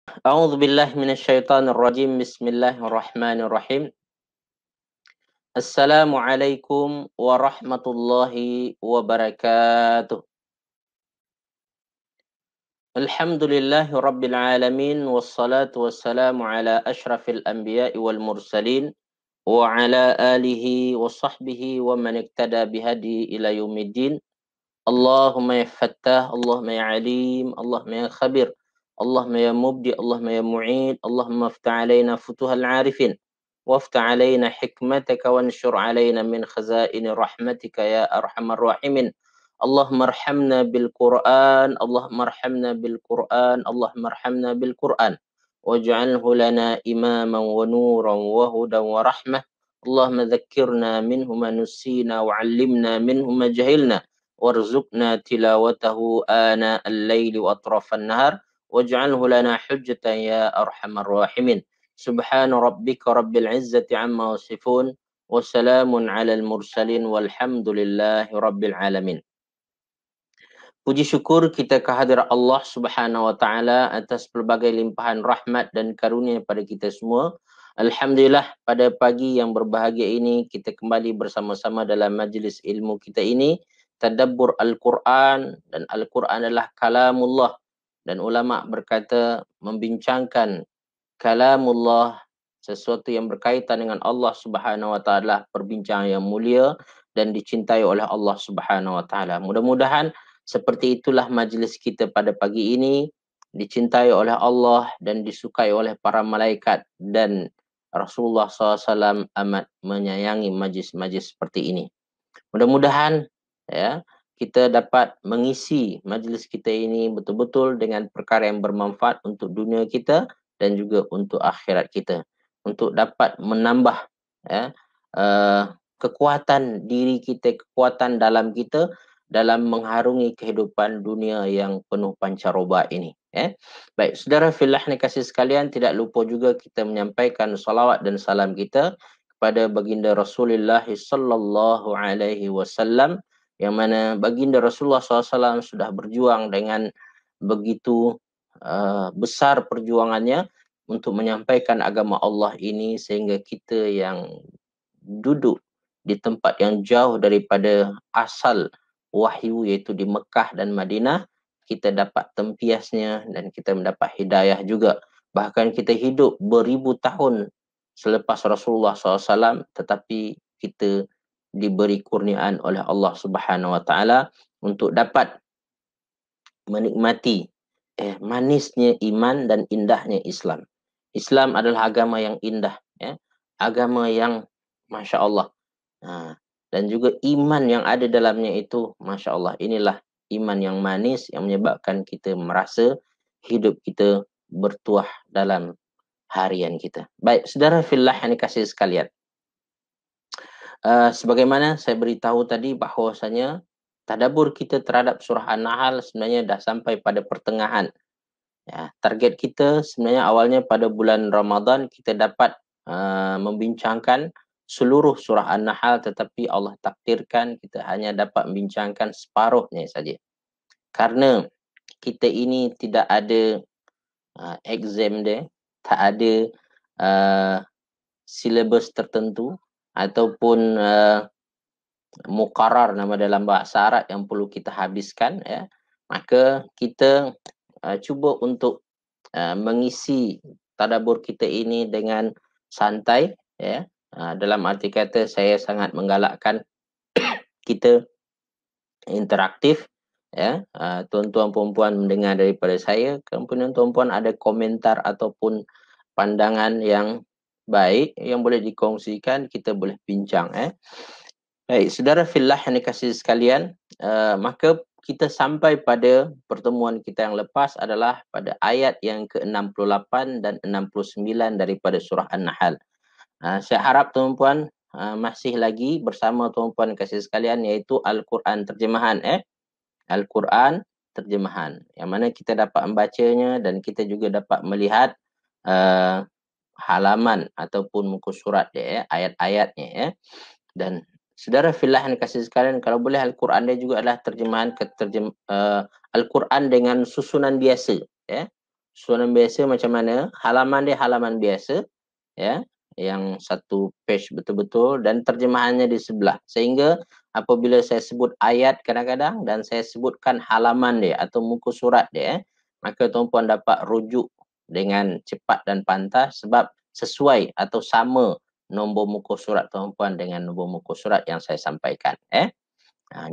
أعوذ بالله من الشيطان الرجيم بسم الله الرحمن الرحيم السلام عليكم ورحمة الله وبركاته الحمد لله رب العالمين والصلاة والسلام على أشرف الأنبياء والمرسلين وعلى آله وصحبه ومن اقتدى بهدي إلى يوم الدين اللهم يا فتاه اللهم يا عليم اللهم يا خبير اللهم يا مبدئ اللهم يا معيد اللهم افتح علينا فتوح العارفين وافتح علينا حكمتك وانشر علينا من خزائن رحمتك يا أرحم الراحمين اللهم ارحمنا بالقرآن اللهم ارحمنا بالقرآن اللهم ارحمنا بالقرآن واجعله لنا إماما ونورا وهدى ورحمة اللهم ذكرنا منه ما نسينا وعلمنا منه ما جهلنا وارزقنا تلاوته آناء الليل وأطراف النهار واجعله لنا حجة يا أرحم الراحمين سبحان ربك رب العزة عما يصفون وسلام على المرسلين والحمد لله رب العالمين. Puji syukur kita kehadirat Allah Subhanahu wa taala atas pelbagai limpahan rahmat dan karunia pada kita semua. Alhamdulillah pada pagi yang berbahagia ini kita kembali bersama-sama dalam majlis ilmu kita ini tadabbur Al-Quran, dan Al-Quran adalah kalamullah, dan ulama berkata membincangkan kalamullah, sesuatu yang berkaitan dengan Allah Subhanahu wa taala, perbincangan yang mulia dan dicintai oleh Allah Subhanahu wa taala. Mudah-mudahan seperti itulah majlis kita pada pagi ini, dicintai oleh Allah dan disukai oleh para malaikat, dan Rasulullah SAW amat menyayangi majlis-majlis seperti ini. Mudah-mudahan ya kita dapat mengisi majlis kita ini betul-betul dengan perkara yang bermanfaat untuk dunia kita dan juga untuk akhirat kita, untuk dapat menambah ya kekuatan diri kita, kekuatan dalam kita dalam mengharungi kehidupan dunia yang penuh pancaroba ini. Baik, saudara fillah ni kasih sekalian, tidak lupa juga kita menyampaikan salawat dan salam kita kepada baginda Rasulullah sallallahu alaihi wasallam, yang mana baginda Rasulullah SAW sudah berjuang dengan begitu besar perjuangannya untuk menyampaikan agama Allah ini, sehingga kita yang duduk di tempat yang jauh daripada asal wahyu, iaitu di Mekah dan Madinah, kita dapat tempiasnya dan kita mendapat hidayah juga. Bahkan kita hidup beribu tahun selepas Rasulullah SAW, tetapi kita diberi kurniaan oleh Allah Subhanahu wa taala untuk dapat menikmati manisnya iman dan indahnya Islam. Islam adalah agama yang indah, agama yang Masya Allah. Dan juga iman yang ada dalamnya itu Masya Allah. Inilah iman yang manis yang menyebabkan kita merasa hidup kita bertuah dalam harian kita. Baik, saudara fillah yang dikasihi sekalian. Sebagaimana saya beritahu tadi bahawasanya tadabbur kita terhadap surah An-Nahl sebenarnya dah sampai pada pertengahan. Ya, target kita sebenarnya awalnya pada bulan Ramadan kita dapat membincangkan seluruh surah An-Nahl, tetapi Allah takdirkan kita hanya dapat membincangkan separuhnya saja. Karena kita ini tidak ada exam dia, tak ada silabus tertentu ataupun muqarrar nama dalam bahasa Arab yang perlu kita habiskan, ya. Maka kita cuba untuk mengisi tadabbur kita ini dengan santai, ya. Dalam arti kata saya sangat menggalakkan kita interaktif, ya. Tuan-tuan puan-puan mendengar daripada saya, kemudian tuan-puan ada komentar ataupun pandangan yang baik yang boleh dikongsikan, kita boleh bincang. Baik, saudara fillah yang dikasihi sekalian, maka kita sampai pada pertemuan kita yang lepas adalah pada ayat yang ke-68 dan 69 daripada surah An-Nahl. Saya harap tuan-puan masih lagi bersama tuan-puan kasih sekalian, iaitu Al-Quran terjemahan. Al-Quran terjemahan, yang mana kita dapat membacanya dan kita juga dapat melihat halaman ataupun muka surat dia, ayat-ayatnya. Dan saudara fillah yang kasih sekalian, kalau boleh Al-Quran dia juga adalah terjemahan Al-Quran dengan susunan biasa, Susunan biasa macam mana? Halaman dia halaman biasa, ya, yang satu page betul-betul dan terjemahannya di sebelah. Sehingga apabila saya sebut ayat kadang-kadang dan saya sebutkan halaman dia atau muka surat dia, maka tuan-puan dapat rujuk dengan cepat dan pantas sebab sesuai atau sama nombor muka surat tuan-puan dengan nombor muka surat yang saya sampaikan.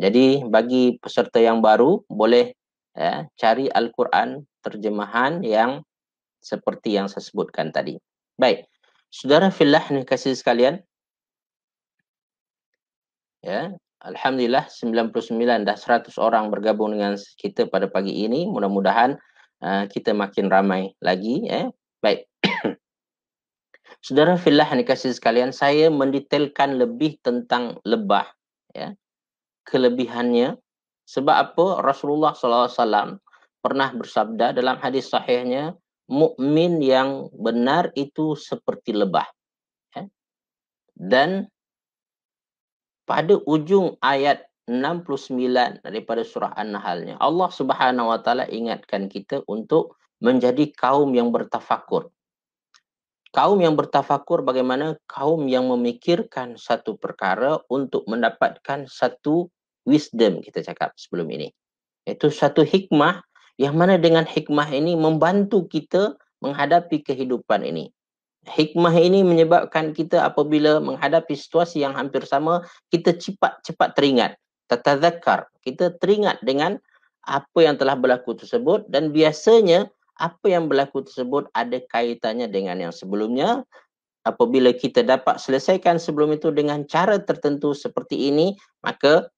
Jadi bagi peserta yang baru boleh cari Al-Quran terjemahan yang seperti yang saya sebutkan tadi. Baik, saudara fillah ni kasih sekalian, ya, alhamdulillah 99 dah 100 orang bergabung dengan kita pada pagi ini. Mudah-mudahan kita makin ramai lagi. Baik, saudara fillah ni kasih sekalian, saya mendetailkan lebih tentang lebah, ya, kelebihannya. Sebab apa? Rasulullah SAW pernah bersabda dalam hadis sahihnya, mukmin yang benar itu seperti lebah. Dan pada ujung ayat 69 daripada surah An-Nahl-nya, Allah Subhanahu wa taala ingatkan kita untuk menjadi kaum yang bertafakur. Kaum yang bertafakur bagaimana? Kaum yang memikirkan satu perkara untuk mendapatkan satu wisdom, kita cakap sebelum ini. Itu satu hikmah yang mana dengan hikmah ini membantu kita menghadapi kehidupan ini. Hikmah ini menyebabkan kita apabila menghadapi situasi yang hampir sama, kita cepat teringat. Tatadzakkar, kita teringat dengan apa yang telah berlaku tersebut dan biasanya apa yang berlaku tersebut ada kaitannya dengan yang sebelumnya. Apabila kita dapat selesaikan sebelum itu dengan cara tertentu seperti ini, maka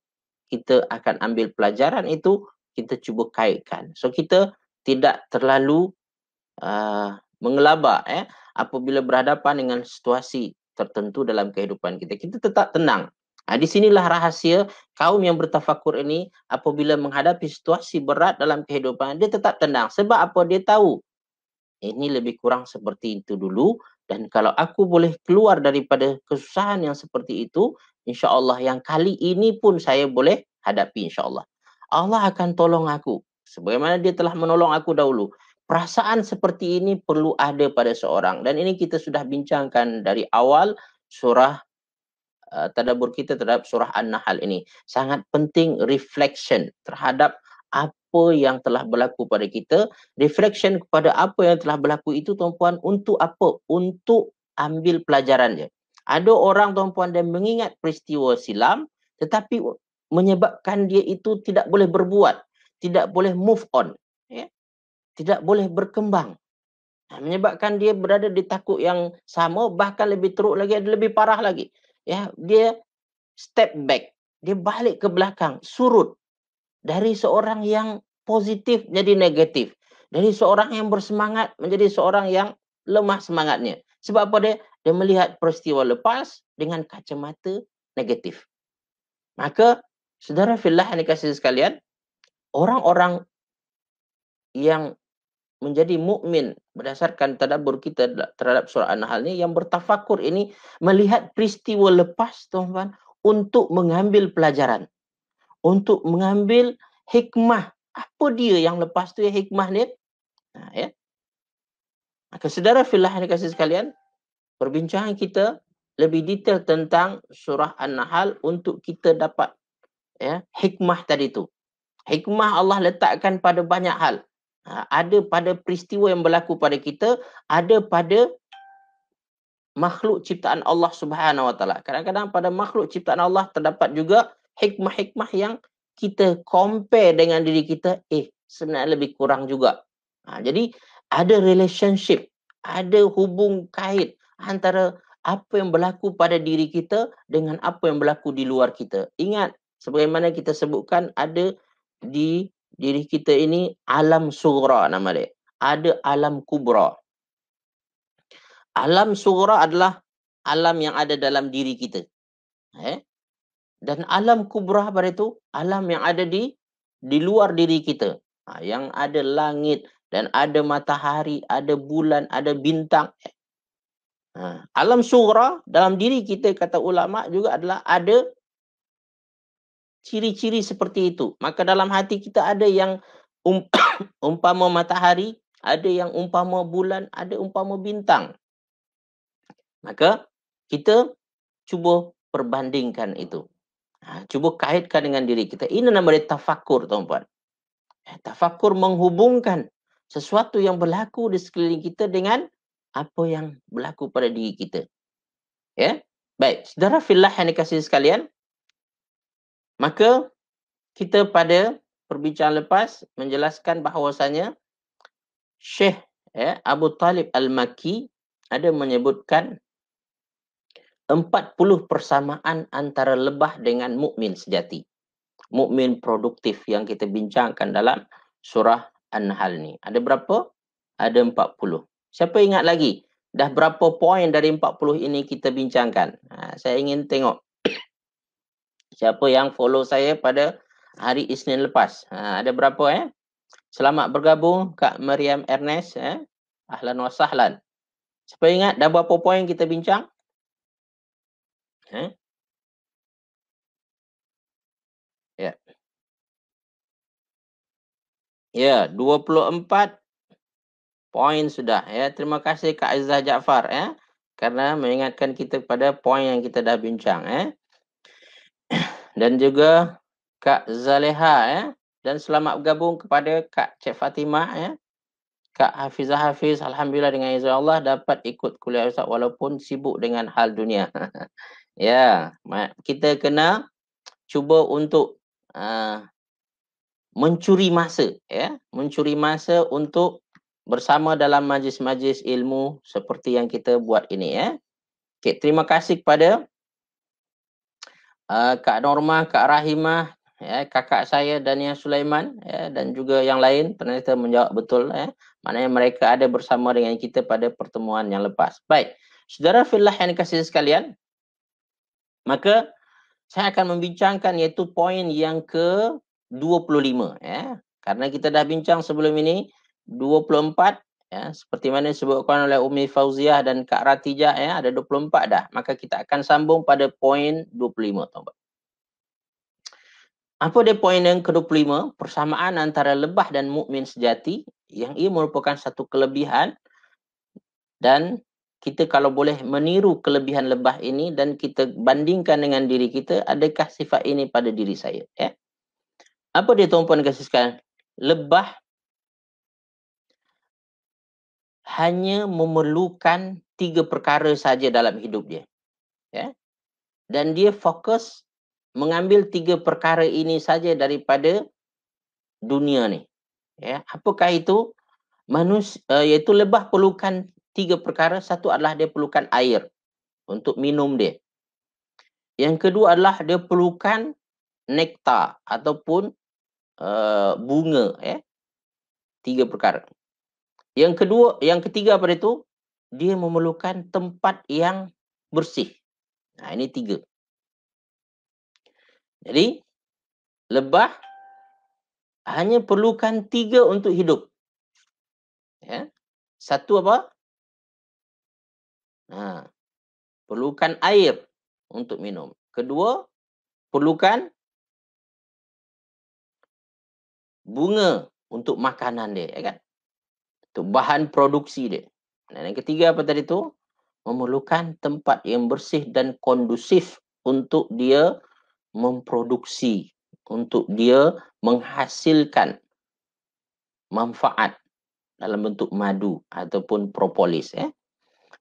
kita akan ambil pelajaran itu, kita cuba kaitkan. So kita tidak terlalu mengelabak apabila berhadapan dengan situasi tertentu dalam kehidupan kita. Kita tetap tenang. Di sinilah rahasia kaum yang bertafakur ini apabila menghadapi situasi berat dalam kehidupan, dia tetap tenang. Sebab apa? Dia tahu ini lebih kurang seperti itu dulu dan kalau aku boleh keluar daripada kesusahan yang seperti itu, insya-Allah yang kali ini pun saya boleh hadapi insya-Allah. Allah akan tolong aku sebagaimana dia telah menolong aku dahulu. Perasaan seperti ini perlu ada pada seorang dan ini kita sudah bincangkan dari awal surah tadabbur kita terhadap surah An-Nahl ini. Sangat penting reflection terhadap apa yang telah berlaku pada kita. Reflection kepada apa yang telah berlaku itu tuan-puan untuk apa? Untuk ambil pelajarannya. Ada orang tuan-puan yang mengingat peristiwa silam tetapi menyebabkan dia itu tidak boleh berbuat, tidak boleh move on, tidak boleh berkembang. Menyebabkan dia berada di takut yang sama, bahkan lebih teruk lagi, lebih parah lagi. Dia step back, dia balik ke belakang, surut dari seorang yang positif jadi negatif, dari seorang yang bersemangat menjadi seorang yang lemah semangatnya. Sebab apa? Dia melihat peristiwa lepas dengan kacamata negatif. Maka saudara fillah yang dikasihi sekalian, orang-orang yang menjadi mukmin berdasarkan tadabbur kita terhadap surah An-Nahl ni, yang bertafakur ini melihat peristiwa lepas tuan-tuan untuk mengambil pelajaran, untuk mengambil hikmah. Apa dia yang lepas tu, hikmah ni? Maka saudara fillah yang dikasihi sekalian, perbincangan kita lebih detail tentang surah An-Nahl untuk kita dapat hikmah tadi tu. Hikmah Allah letakkan pada banyak hal. Ada pada peristiwa yang berlaku pada kita, ada pada makhluk ciptaan Allah Subhanahu Wa Taala. Kadang-kadang pada makhluk ciptaan Allah terdapat juga hikmah-hikmah yang kita compare dengan diri kita, sebenarnya lebih kurang juga. Jadi ada relationship, ada hubung kait antara apa yang berlaku pada diri kita dengan apa yang berlaku di luar kita. Ingat, sebagaimana kita sebutkan, ada di diri kita ini alam sughra nama dia. Ada alam kubra. Alam sughra adalah alam yang ada dalam diri kita. Dan alam kubra pada itu alam yang ada di luar diri kita. Yang ada langit dan ada matahari, ada bulan, ada bintang. Alam sughra dalam diri kita, kata ulama juga, adalah ada ciri-ciri seperti itu. Maka dalam hati kita ada yang umpama matahari, ada yang umpama bulan, ada umpama bintang. Maka kita cuba perbandingkan itu. Cuba kaitkan dengan diri kita. Ini nama dia tafakur, tuan-puan. Tafakur menghubungkan sesuatu yang berlaku di sekeliling kita dengan apa yang berlaku pada diri kita. Ya, baik. Saudara fillah yang dikasihi sekalian, maka kita pada perbincangan lepas menjelaskan bahawasanya Syekh Abu Talib Al-Makki ada menyebutkan 40 persamaan antara lebah dengan mukmin sejati. Mukmin produktif yang kita bincangkan dalam surah An-Nahl ni. Ada berapa? Ada 40. Siapa ingat lagi? Dah berapa poin dari 40 ini kita bincangkan? Saya ingin tengok siapa yang follow saya pada hari Isnin lepas. Ada berapa? Selamat bergabung Kak Mariam Ernest. Ahlan wa sahlan. Siapa ingat dah berapa poin kita bincang? Ya. Ya, 24 poin sudah. Ya, terima kasih Kak Aizah Jaafar karena mengingatkan kita pada poin yang kita dah bincang Dan juga Kak Zaleha dan selamat bergabung kepada Kak Cik Fatimah Kak Hafizah Hafiz, alhamdulillah dengan izin Allah dapat ikut kuliah Ustaz walaupun sibuk dengan hal dunia. Ya, kita kena cuba untuk mencuri masa mencuri masa untuk bersama dalam majlis-majlis ilmu seperti yang kita buat ini Okay, terima kasih kepada Kak Norma, Kak Rahimah, kakak saya Dania Sulaiman dan juga yang lain ternyata menjawab betul maknanya mereka ada bersama dengan kita pada pertemuan yang lepas. Baik, saudara fillah yang dikasihi sekalian, maka saya akan membincangkan iaitu poin yang ke-25 Karena kita dah bincang sebelum ini 24 seperti mana disebutkan oleh Umi Fauziah dan Kak Ratijah ada 24 dah. Maka kita akan sambung pada poin 25 tuan-tuan. Apa dia poin yang ke-25? Persamaan antara lebah dan mukmin sejati yang ia merupakan satu kelebihan dan kita kalau boleh meniru kelebihan lebah ini dan kita bandingkan dengan diri kita, adakah sifat ini pada diri saya? Apa dia tuan-puan kasih sekalian? Lebah hanya memerlukan 3 perkara saja dalam hidup dia. Dan dia fokus mengambil 3 perkara ini saja daripada dunia ni. Apakah itu? Iaitu lebah perlukan 3 perkara. Satu adalah dia perlukan air untuk minum dia. Yang kedua adalah dia perlukan nektar ataupun bunga. 3 perkara. Yang ketiga pada itu, dia memerlukan tempat yang bersih. Ini 3. Jadi, lebah hanya perlukan 3 untuk hidup. Satu apa? Perlukan air untuk minum. Kedua, perlukan bunga untuk makanan dia, kan? Untuk bahan produksi dia. Dan yang ketiga apa tadi tu? Memerlukan tempat yang bersih dan kondusif untuk dia memproduksi, untuk dia menghasilkan manfaat dalam bentuk madu ataupun propolis.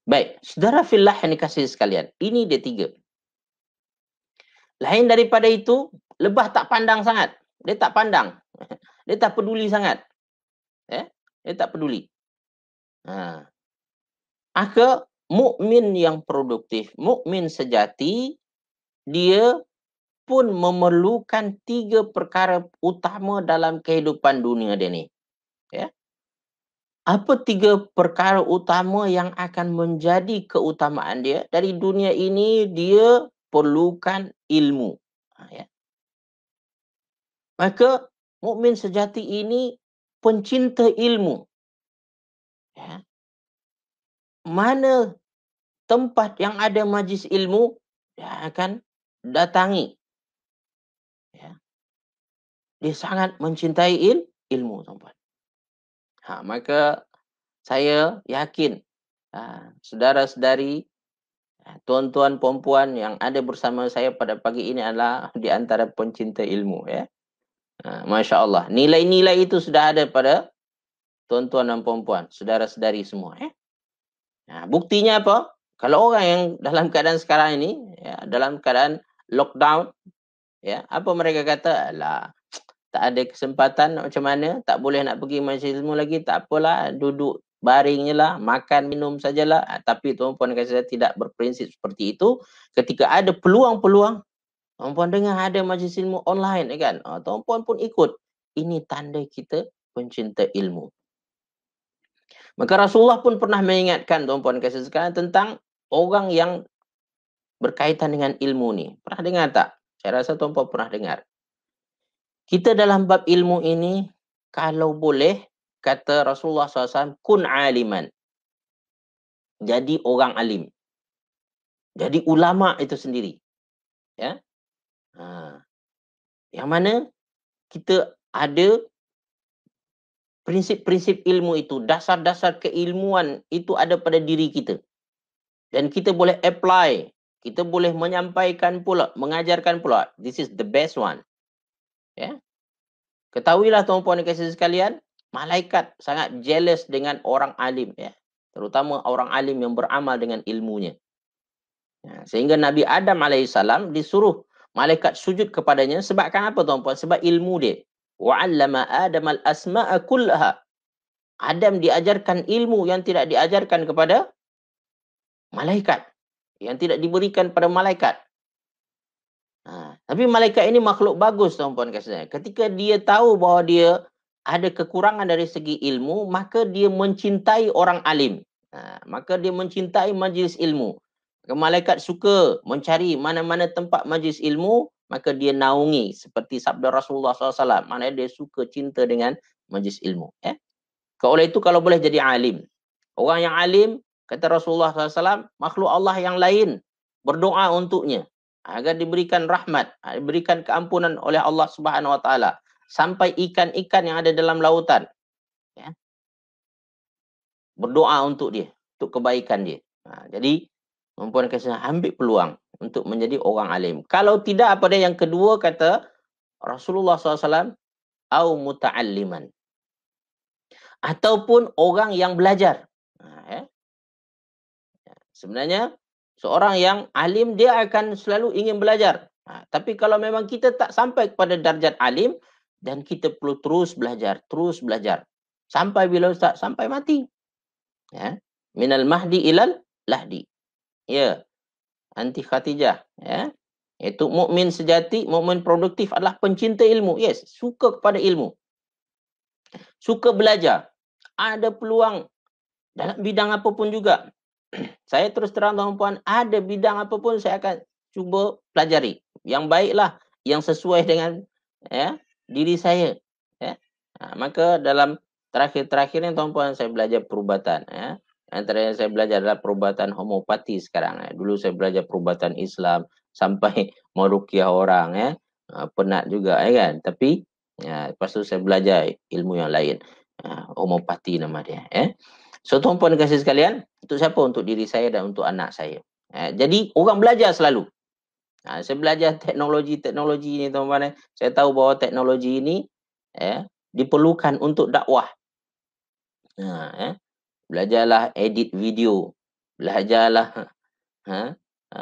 Baik, saudara fillah yang dikasihi sekalian, ini dia 3. Lain daripada itu, lebah tak pandang sangat. Dia tak pandang. Dia tak peduli sangat. Dia tak peduli. Maka mukmin yang produktif, mukmin sejati, dia pun memerlukan 3 perkara utama dalam kehidupan dunia dia ni. Apa 3 perkara utama yang akan menjadi keutamaan dia? Dari dunia ini dia perlukan ilmu. Maka mukmin sejati ini pencinta ilmu. Mana tempat yang ada majlis ilmu, dia akan datangi. Dia sangat mencintai ilmu, tuan-tuan. Maka saya yakin saudara-saudari, tuan-tuan, puan-puan yang ada bersama saya pada pagi ini adalah di antara pencinta ilmu, ya. Masya Allah. Nilai-nilai itu sudah ada pada tuan-tuan dan puan-puan, saudara-saudari semua, ya. Buktinya apa? Kalau orang yang dalam keadaan sekarang ini, ya, dalam keadaan lockdown, ya, apa mereka kata? Alah, tak ada kesempatan macam mana, tak boleh nak pergi majlis ilmu lagi, tak apalah, duduk baring je lah, makan, minum sajalah. Tapi tuan-puan kata saya tidak berprinsip seperti itu. Ketika ada peluang-peluang, tuan-puan dengar ada majlis ilmu online, kan? Tuan-puan pun ikut. Ini tanda kita pencinta ilmu. Maka Rasulullah pun pernah mengingatkan tuan-puan kasih sekalian tentang orang yang berkaitan dengan ilmu ni. Pernah dengar tak? Saya rasa tuan-puan pernah dengar. Kita dalam bab ilmu ini, kalau boleh, kata Rasulullah SAW, kun aliman. Jadi orang alim. Jadi ulama itu sendiri. Ya. Yang mana kita ada prinsip-prinsip ilmu itu, dasar-dasar keilmuan itu ada pada diri kita. Dan kita boleh apply, kita boleh menyampaikan pula, mengajarkan pula. This is the best one. Ya. Ketahuilah tuan-puan dan kasih sekalian, malaikat sangat jealous dengan orang alim, ya. Terutama orang alim yang beramal dengan ilmunya. Ya, sehingga Nabi Adam alaihissalam disuruh malaikat sujud kepadanya sebabkan apa tuan-puan? Sebab ilmu dia. Wa'allama Adam al-asma'a kullaha. Adam diajarkan ilmu yang tidak diajarkan kepada malaikat. Yang tidak diberikan pada malaikat. Tapi malaikat ini makhluk bagus tuan-puan kasih. Ketika dia tahu bahawa dia ada kekurangan dari segi ilmu, maka dia mencintai orang alim. Maka dia mencintai majlis ilmu. Malaikat suka mencari mana-mana tempat majlis ilmu, maka dia naungi seperti sabda Rasulullah SAW. Mana dia suka cinta dengan majlis ilmu. Oleh itu kalau boleh jadi alim. Orang yang alim, kata Rasulullah SAW, makhluk Allah yang lain berdoa untuknya agar diberikan rahmat, diberikan keampunan oleh Allah Subhanahu Wa Taala, sampai ikan-ikan yang ada dalam lautan, ya, berdoa untuk dia, untuk kebaikan dia. Jadi perempuan kasih ambil peluang untuk menjadi orang alim. Kalau tidak, apa dia yang kedua kata Rasulullah SAW, au muta'alliman, ataupun orang yang belajar. Sebenarnya seorang yang alim dia akan selalu ingin belajar. Tapi kalau memang kita tak sampai kepada darjat alim, dan kita perlu terus belajar sampai bila Ustaz? Sampai mati. Ya. Minal mahdi ilal lahdi. Ya. Anti Khadijah, ya. Itu mukmin sejati, mukmin produktif adalah pencinta ilmu. Yes, suka kepada ilmu. Suka belajar. Ada peluang dalam bidang apapun juga. Saya terus terang tuan-puan, ada bidang apapun saya akan cuba pelajari. Yang baiklah, yang sesuai dengan, ya, diri saya. Ya. Maka dalam terakhir ni tuan-puan, saya belajar perubatan. Ya. Antara yang saya belajar adalah perubatan homeopati sekarang. Dulu saya belajar perubatan Islam sampai meruqyah orang. Ya. Penat juga, ya kan. Tapi lepas tu saya belajar ilmu yang lain. Homeopati nama dia. Ya. So tuan-puan kasih sekalian, untuk siapa? Untuk diri saya dan untuk anak saya. Jadi orang belajar selalu. Saya belajar teknologi ni tuan-puan. Saya tahu bahawa teknologi ini diperlukan untuk dakwah. Belajarlah edit video. Belajarlah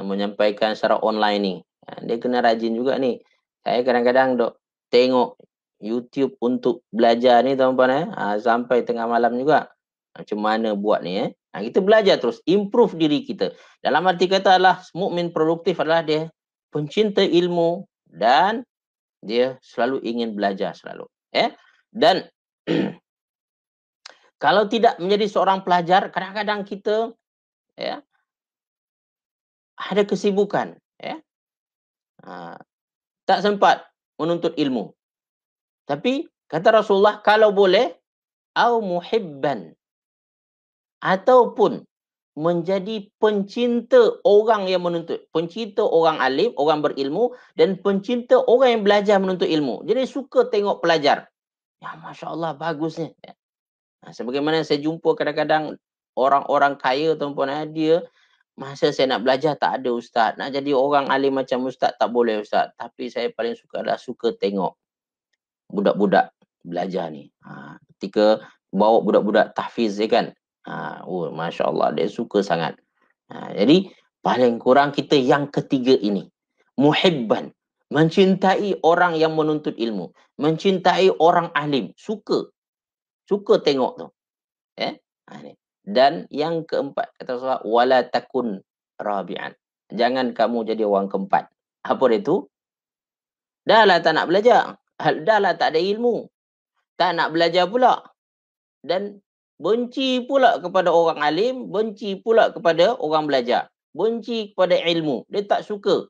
menyampaikan secara online ni. Dia kena rajin juga ni. Saya kadang-kadang dok tengok YouTube untuk belajar ni tuan-puan. Sampai tengah malam juga. Macam mana buat ni. Kita belajar terus, improve diri kita. Dalam arti kata adalah mukmin produktif adalah dia pencinta ilmu dan dia selalu ingin belajar selalu. Dan kalau tidak menjadi seorang pelajar, kadang-kadang kita ada kesibukan, tak sempat menuntut ilmu. Tapi kata Rasulullah, kalau boleh, au muhibban, ataupun menjadi pencinta orang yang menuntut, pencinta orang alim, orang berilmu, dan pencinta orang yang belajar menuntut ilmu. Jadi suka tengok pelajar. Ya, Masya Allah, bagusnya. Sebagaimana saya jumpa kadang-kadang orang-orang kaya tuan-puan, dia masa saya nak belajar tak ada ustaz. Nak jadi orang alim macam ustaz tak boleh ustaz. Tapi saya paling suka adalah suka tengok budak-budak belajar ni. Ketika bawa budak-budak tahfiz ya kan. Masya Allah dia suka sangat. Jadi paling kurang kita yang ketiga ini. Muhibban. Mencintai orang yang menuntut ilmu. Mencintai orang alim. Suka tengok tu. Dan yang keempat kata Rasulullah, wala takun rabi'an. Jangan kamu jadi orang keempat. Apa dia tu? Dah lah tak nak belajar. Dah lah tak ada ilmu. Tak nak belajar pula. Dan benci pula kepada orang alim, benci pula kepada orang belajar. Benci kepada ilmu. Dia tak suka.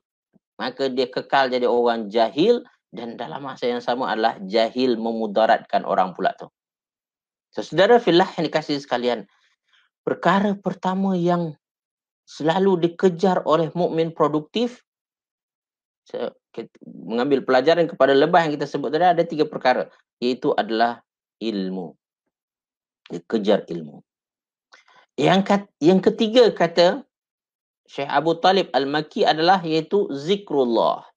Maka dia kekal jadi orang jahil, dan dalam masa yang sama adalah jahil memudaratkan orang pula tu. So, saudara fillah yang dikasihi sekalian, perkara pertama yang selalu dikejar oleh mukmin produktif, mengambil pelajaran kepada lebah yang kita sebut tadi, ada 3 perkara, iaitu adalah ilmu. Dikejar ilmu. Yang ketiga kata Syekh Abu Talib Al-Makki adalah iaitu zikrullah.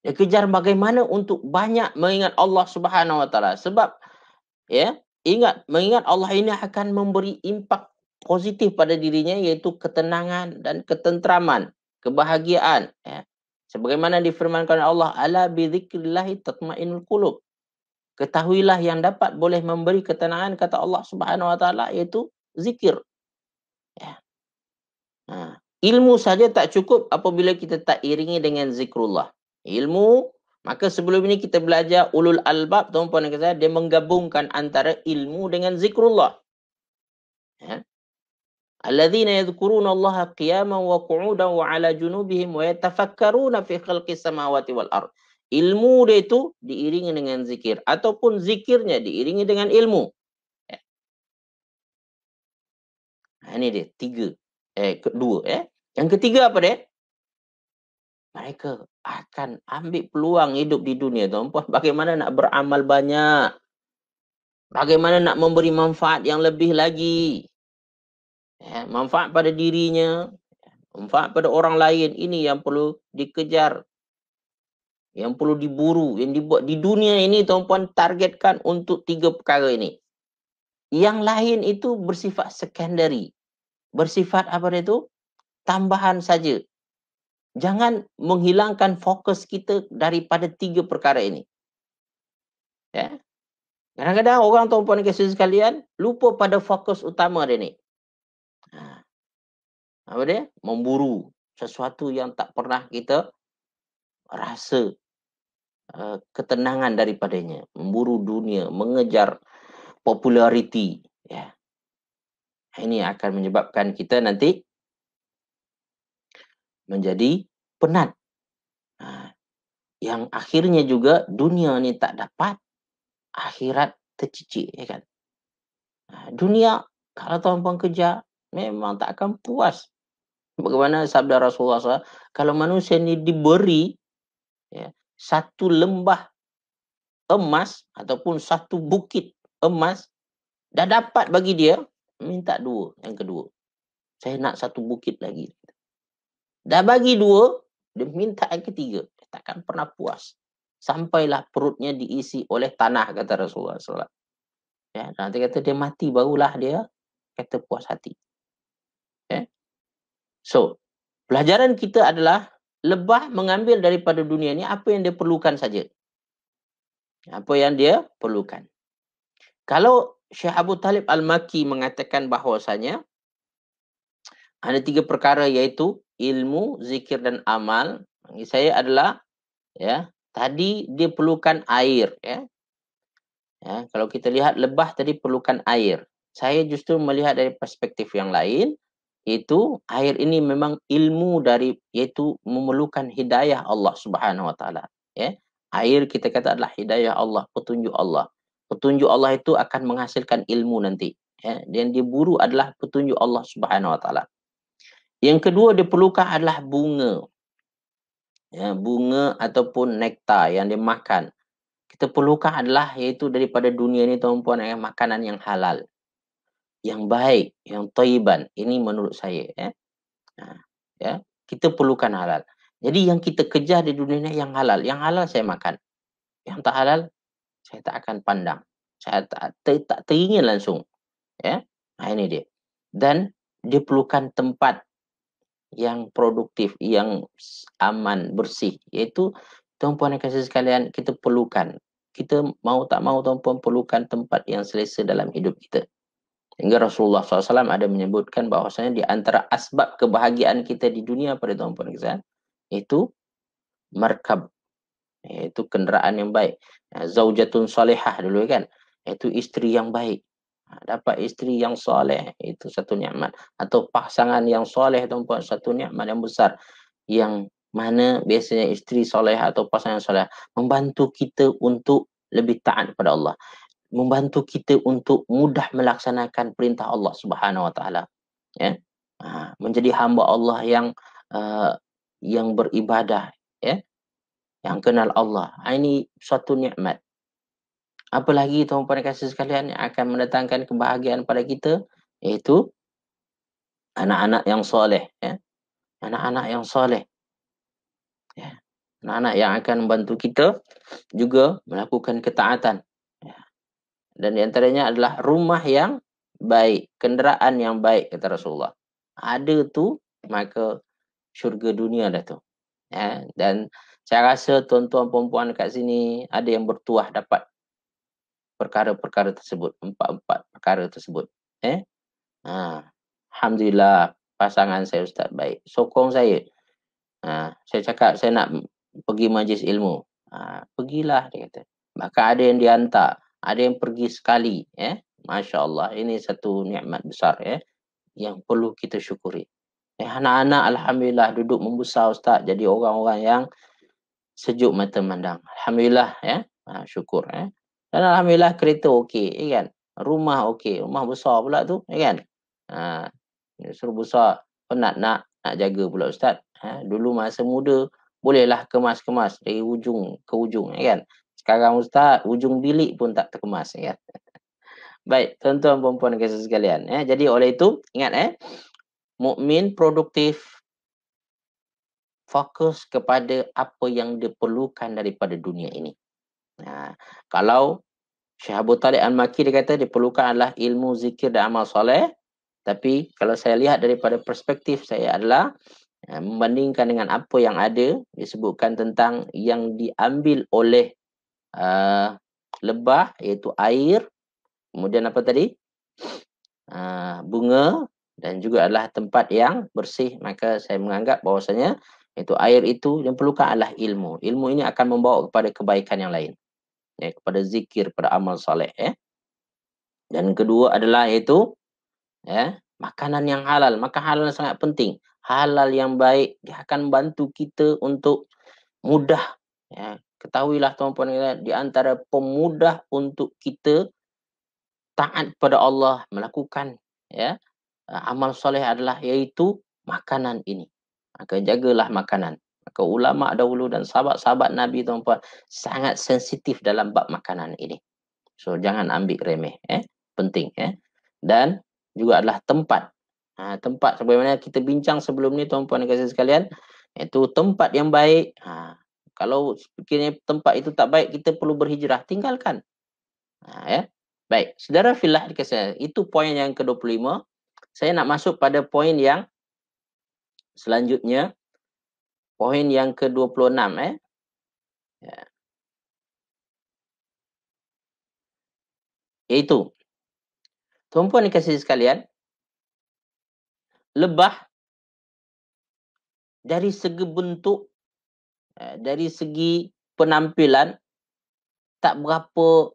Dia kejar bagaimana untuk banyak mengingat Allah Subhanahu Wa Taala, sebab mengingat Allah ini akan memberi impak positif pada dirinya, iaitu ketenangan dan ketentraman, kebahagiaan. Sebagaimana difirmankan Allah, ala bidzikrillahi tatmainnul qulub. Ketahuilah yang dapat boleh memberi ketenangan, kata Allah Subhanahu Wa Taala, iaitu zikir. Ilmu saja tak cukup apabila kita tak iringi dengan zikrullah. Ilmu, maka sebelum ini kita belajar ulul albab, tuan-puan dan saudara, dia menggabungkan antara ilmu dengan zikrullah. Alladzina yadhkuruna Allaha qiyaman wa qu'udan wa 'ala junubihim wa yatafakkaruna fi khalqis samawati wal ard. Ilmu dia itu diiringi dengan zikir, ataupun zikirnya diiringi dengan ilmu. Ini dia 2. Yang ketiga apa dia? Mereka akan ambil peluang hidup di dunia, tuan-puan, bagaimana nak beramal banyak, bagaimana nak memberi manfaat yang lebih lagi. Manfaat pada dirinya, manfaat pada orang lain. Ini yang perlu dikejar, yang perlu diburu, yang dibuat di dunia ini, tuan-puan, targetkan untuk 3 perkara ini. Yang lain itu bersifat secondary, bersifat apa dia tu? Tambahan saja. Jangan menghilangkan fokus kita daripada 3 perkara ini. Kadang-kadang orang, tuan-puan dan kasih sekalian, lupa pada fokus utama dia ni. Apa dia? Memburu sesuatu yang tak pernah kita rasa ketenangan daripadanya. Memburu dunia, mengejar populariti. Ini akan menyebabkan kita nanti menjadi penat. Yang akhirnya juga dunia ni tak dapat, akhirat tercicik, ya kan? Dunia kalau tuan-puan kejar memang tak akan puas. Bagaimana sabda Rasulullah SAW, kalau manusia ni diberi satu lembah emas ataupun satu bukit emas, dah dapat bagi dia, minta 2 yang kedua. Saya nak 1 bukit lagi. Dah bagi 2, dia minta yang ketiga. Dia takkan pernah puas. Sampailah perutnya diisi oleh tanah, kata Rasulullah SAW. Nanti kata dia mati, barulah dia kata puas hati. So, pelajaran kita adalah lebah mengambil daripada dunia ni apa yang dia perlukan saja. Apa yang dia perlukan. Kalau Syekh Abu Talib Al-Makki mengatakan bahawasanya ada 3 perkara, iaitu ilmu, zikir dan amal. Bagi saya adalah tadi dia perlukan air. Kalau kita lihat lebah tadi perlukan air. Saya justru melihat dari perspektif yang lain, iaitu air ini memang ilmu iaitu memerlukan hidayah Allah Subhanahu Wa Taala. Air kita kata adalah hidayah Allah, petunjuk Allah. Petunjuk Allah itu akan menghasilkan ilmu nanti. Dan diburu adalah petunjuk Allah Subhanahu Wa Taala. Yang kedua diperlukan adalah bunga. Bunga ataupun nektar yang dimakan. kita perlukan adalah iaitu daripada dunia ni tuan-puan, makanan yang halal, yang baik, yang thayyiban. Ini menurut saya, ya. Ya, kita perlukan halal. Jadi yang kita kejar di dunia ni yang halal. Yang halal saya makan. Yang tak halal saya tak akan pandang. Saya tak teringin langsung. Ya. Ini dia. Dan dia perlukan tempat yang produktif, yang aman, bersih. Iaitu tuan-puan dan kasih sekalian, kita perlukan. Kita mau tak mau tuan-puan perlukan tempat yang selesa dalam hidup kita. Hingga Rasulullah SAW ada menyebutkan bahawasanya di antara asbab kebahagiaan kita di dunia pada tuan-puan dan kasih, itu markab, iaitu kenderaan yang baik. Zaujatun salihah dulu kan, iaitu isteri yang baik. Dapat isteri yang soleh, itu satu nikmat. Atau pasangan yang soleh tuan-puan, satu nikmat yang besar. Yang mana biasanya isteri soleh atau pasangan soleh membantu kita untuk lebih taat kepada Allah, membantu kita untuk mudah melaksanakan perintah Allah Subhanahu Wa Taala, ya. Menjadi hamba Allah yang beribadah, ya, yang kenal Allah. Ini suatu nikmat. Apalagi tuan-puan dan kasih sekalian yang akan mendatangkan kebahagiaan pada kita, iaitu anak-anak yang soleh, ya. Anak-anak yang soleh, ya. Anak-anak yang akan membantu kita juga melakukan ketaatan, ya. Dan di antaranya adalah rumah yang baik, kenderaan yang baik, kata Rasulullah. Ada tu, maka syurga dunia dah tu. Ya. Dan saya rasa tuan-tuan perempuan kat sini ada yang bertuah dapat perkara-perkara tersebut, empat-empat perkara tersebut. Alhamdulillah, pasangan saya Ustaz baik. Sokong saya. Saya cakap saya nak pergi majlis ilmu. Pergilah, dia kata. Maka ada yang dihantar, ada yang pergi sekali, ya. Masya Allah, ini satu nikmat besar, ya, yang perlu kita syukuri. Anak-anak alhamdulillah duduk membesar Ustaz, jadi orang-orang yang sejuk mata memandang. Alhamdulillah, ya. Syukur, ya. Dan alhamdulillah kereta okey, ya kan. Rumah okey, rumah besar pula tu, ya kan. Suruh besar, penat nak jaga pula Ustaz. Dulu masa muda bolehlah kemas-kemas dari ujung ke ujung, ya kan. Sekarang Ustaz, ujung bilik pun tak terkemas, ya kan. Baik, tuan-tuan puan-puan kasih sekalian, ya. Jadi oleh itu ingat, mukmin produktif, fokus kepada apa yang diperlukan daripada dunia ini. Kalau Syekh Abu Talib Al-Makki dia kata diperlukan adalah ilmu, zikir dan amal soleh. Tapi kalau saya lihat daripada perspektif saya adalah membandingkan dengan apa yang ada, disebutkan tentang yang diambil oleh lebah, iaitu air, kemudian apa tadi? Bunga, dan juga adalah tempat yang bersih. Maka saya menganggap bahawasanya itu air itu yang perlukan adalah ilmu. Ilmu ini akan membawa kepada kebaikan yang lain, ya, kepada zikir, kepada amal soleh, ya. Dan kedua adalah iaitu, ya, makanan yang halal. Maka halal sangat penting. Halal yang baik dia akan membantu kita untuk mudah, ya. Ketahuilah tuan-puan, di antara pemudah untuk kita taat pada Allah, melakukan, ya, amal soleh adalah iaitu makanan ini. Maka jagalah makanan. Maka ulama dahulu dan sahabat-sahabat Nabi tuan-puan sangat sensitif dalam bab makanan ini. So jangan ambil remeh, penting, ya. Dan juga adalah tempat. Tempat sebagaimana kita bincang sebelum ni tuan-puan dan kasih sekalian, itu tempat yang baik. Kalau sekiranya tempat itu tak baik, kita perlu berhijrah, tinggalkan. Ya. Baik, saudara fillah dikasih, itu poin yang ke-25. Saya nak masuk pada poin yang selanjutnya, poin yang ke-26, ya. Iaitu, tuan-puan dikasih sekalian, lebah dari segi bentuk, dari segi penampilan tak berapa,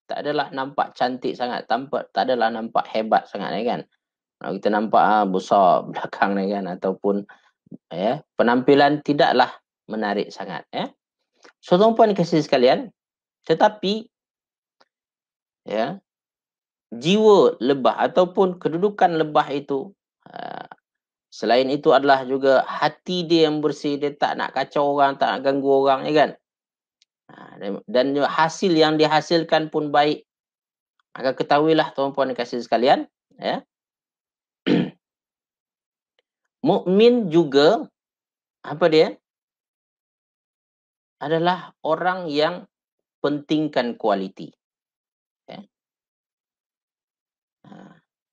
tak adalah nampak cantik sangat, tak adalah nampak hebat sangat, kan. Kalau kita nampak besar belakang ni kan, ataupun, ya, penampilan tidaklah menarik sangat, ya. So tuan-puan dikasih sekalian, tetapi, ya, jiwa lebah ataupun kedudukan lebah itu, selain itu adalah juga hati dia yang bersih, dia tak nak kacau orang, tak nak ganggu orang, ya kan. Dan hasil yang dihasilkan pun baik. Maka ketahuilah tuan-puan dan kasih sekalian, ya. Mukmin juga apa dia? Adalah orang yang pentingkan kualiti. Ya.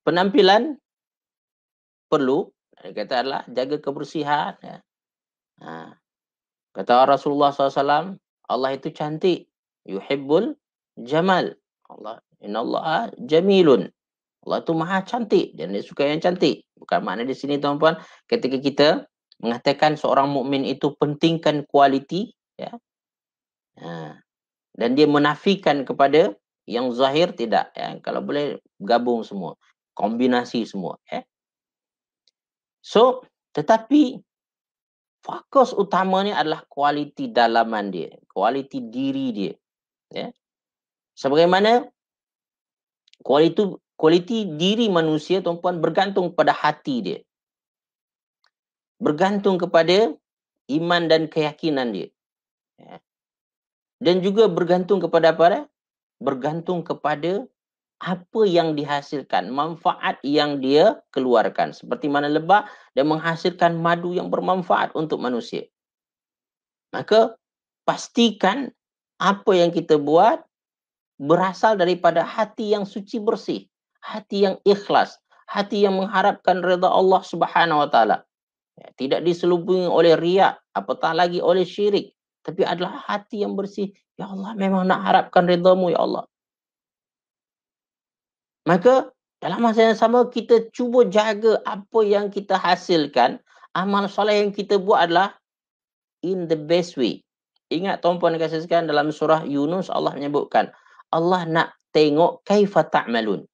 Penampilan perlu, kata adalah jaga kebersihan. Ya. Kata Rasulullah SAW, Allah itu cantik. Yuhibbul jamal. Inna Allah jamilun. Allah itu maha cantik dan dia suka yang cantik. Bukan makna di sini tuan-puan, ketika kita mengatakan seorang mukmin itu pentingkan kualiti, ya. Dan dia menafikan kepada yang zahir, tidak, ya. Kalau boleh gabung semua, kombinasi semua, ya. So, tetapi fokus utamanya adalah kualiti dalaman dia, kualiti diri dia, ya. Sebagaimana kualiti diri manusia tuan-puan bergantung pada hati dia. Bergantung kepada iman dan keyakinan dia. Ya. Dan juga bergantung kepada apa? Bergantung kepada apa yang dihasilkan, manfaat yang dia keluarkan. Seperti mana lebah dan menghasilkan madu yang bermanfaat untuk manusia. Maka pastikan apa yang kita buat berasal daripada hati yang suci bersih, hati yang ikhlas, hati yang mengharapkan redha Allah Subhanahu Wa Taala. Ya, tidak diselubungi oleh riak, apatah lagi oleh syirik, tapi adalah hati yang bersih. Ya Allah, memang nak harapkan redha-Mu, ya Allah. Maka dalam masa yang sama kita cuba jaga apa yang kita hasilkan, amal soleh yang kita buat adalah in the best way. Ingat tuan-puan dan sekalian, dalam surah Yunus Allah menyebutkan, Allah nak tengok kaifa ta'malun.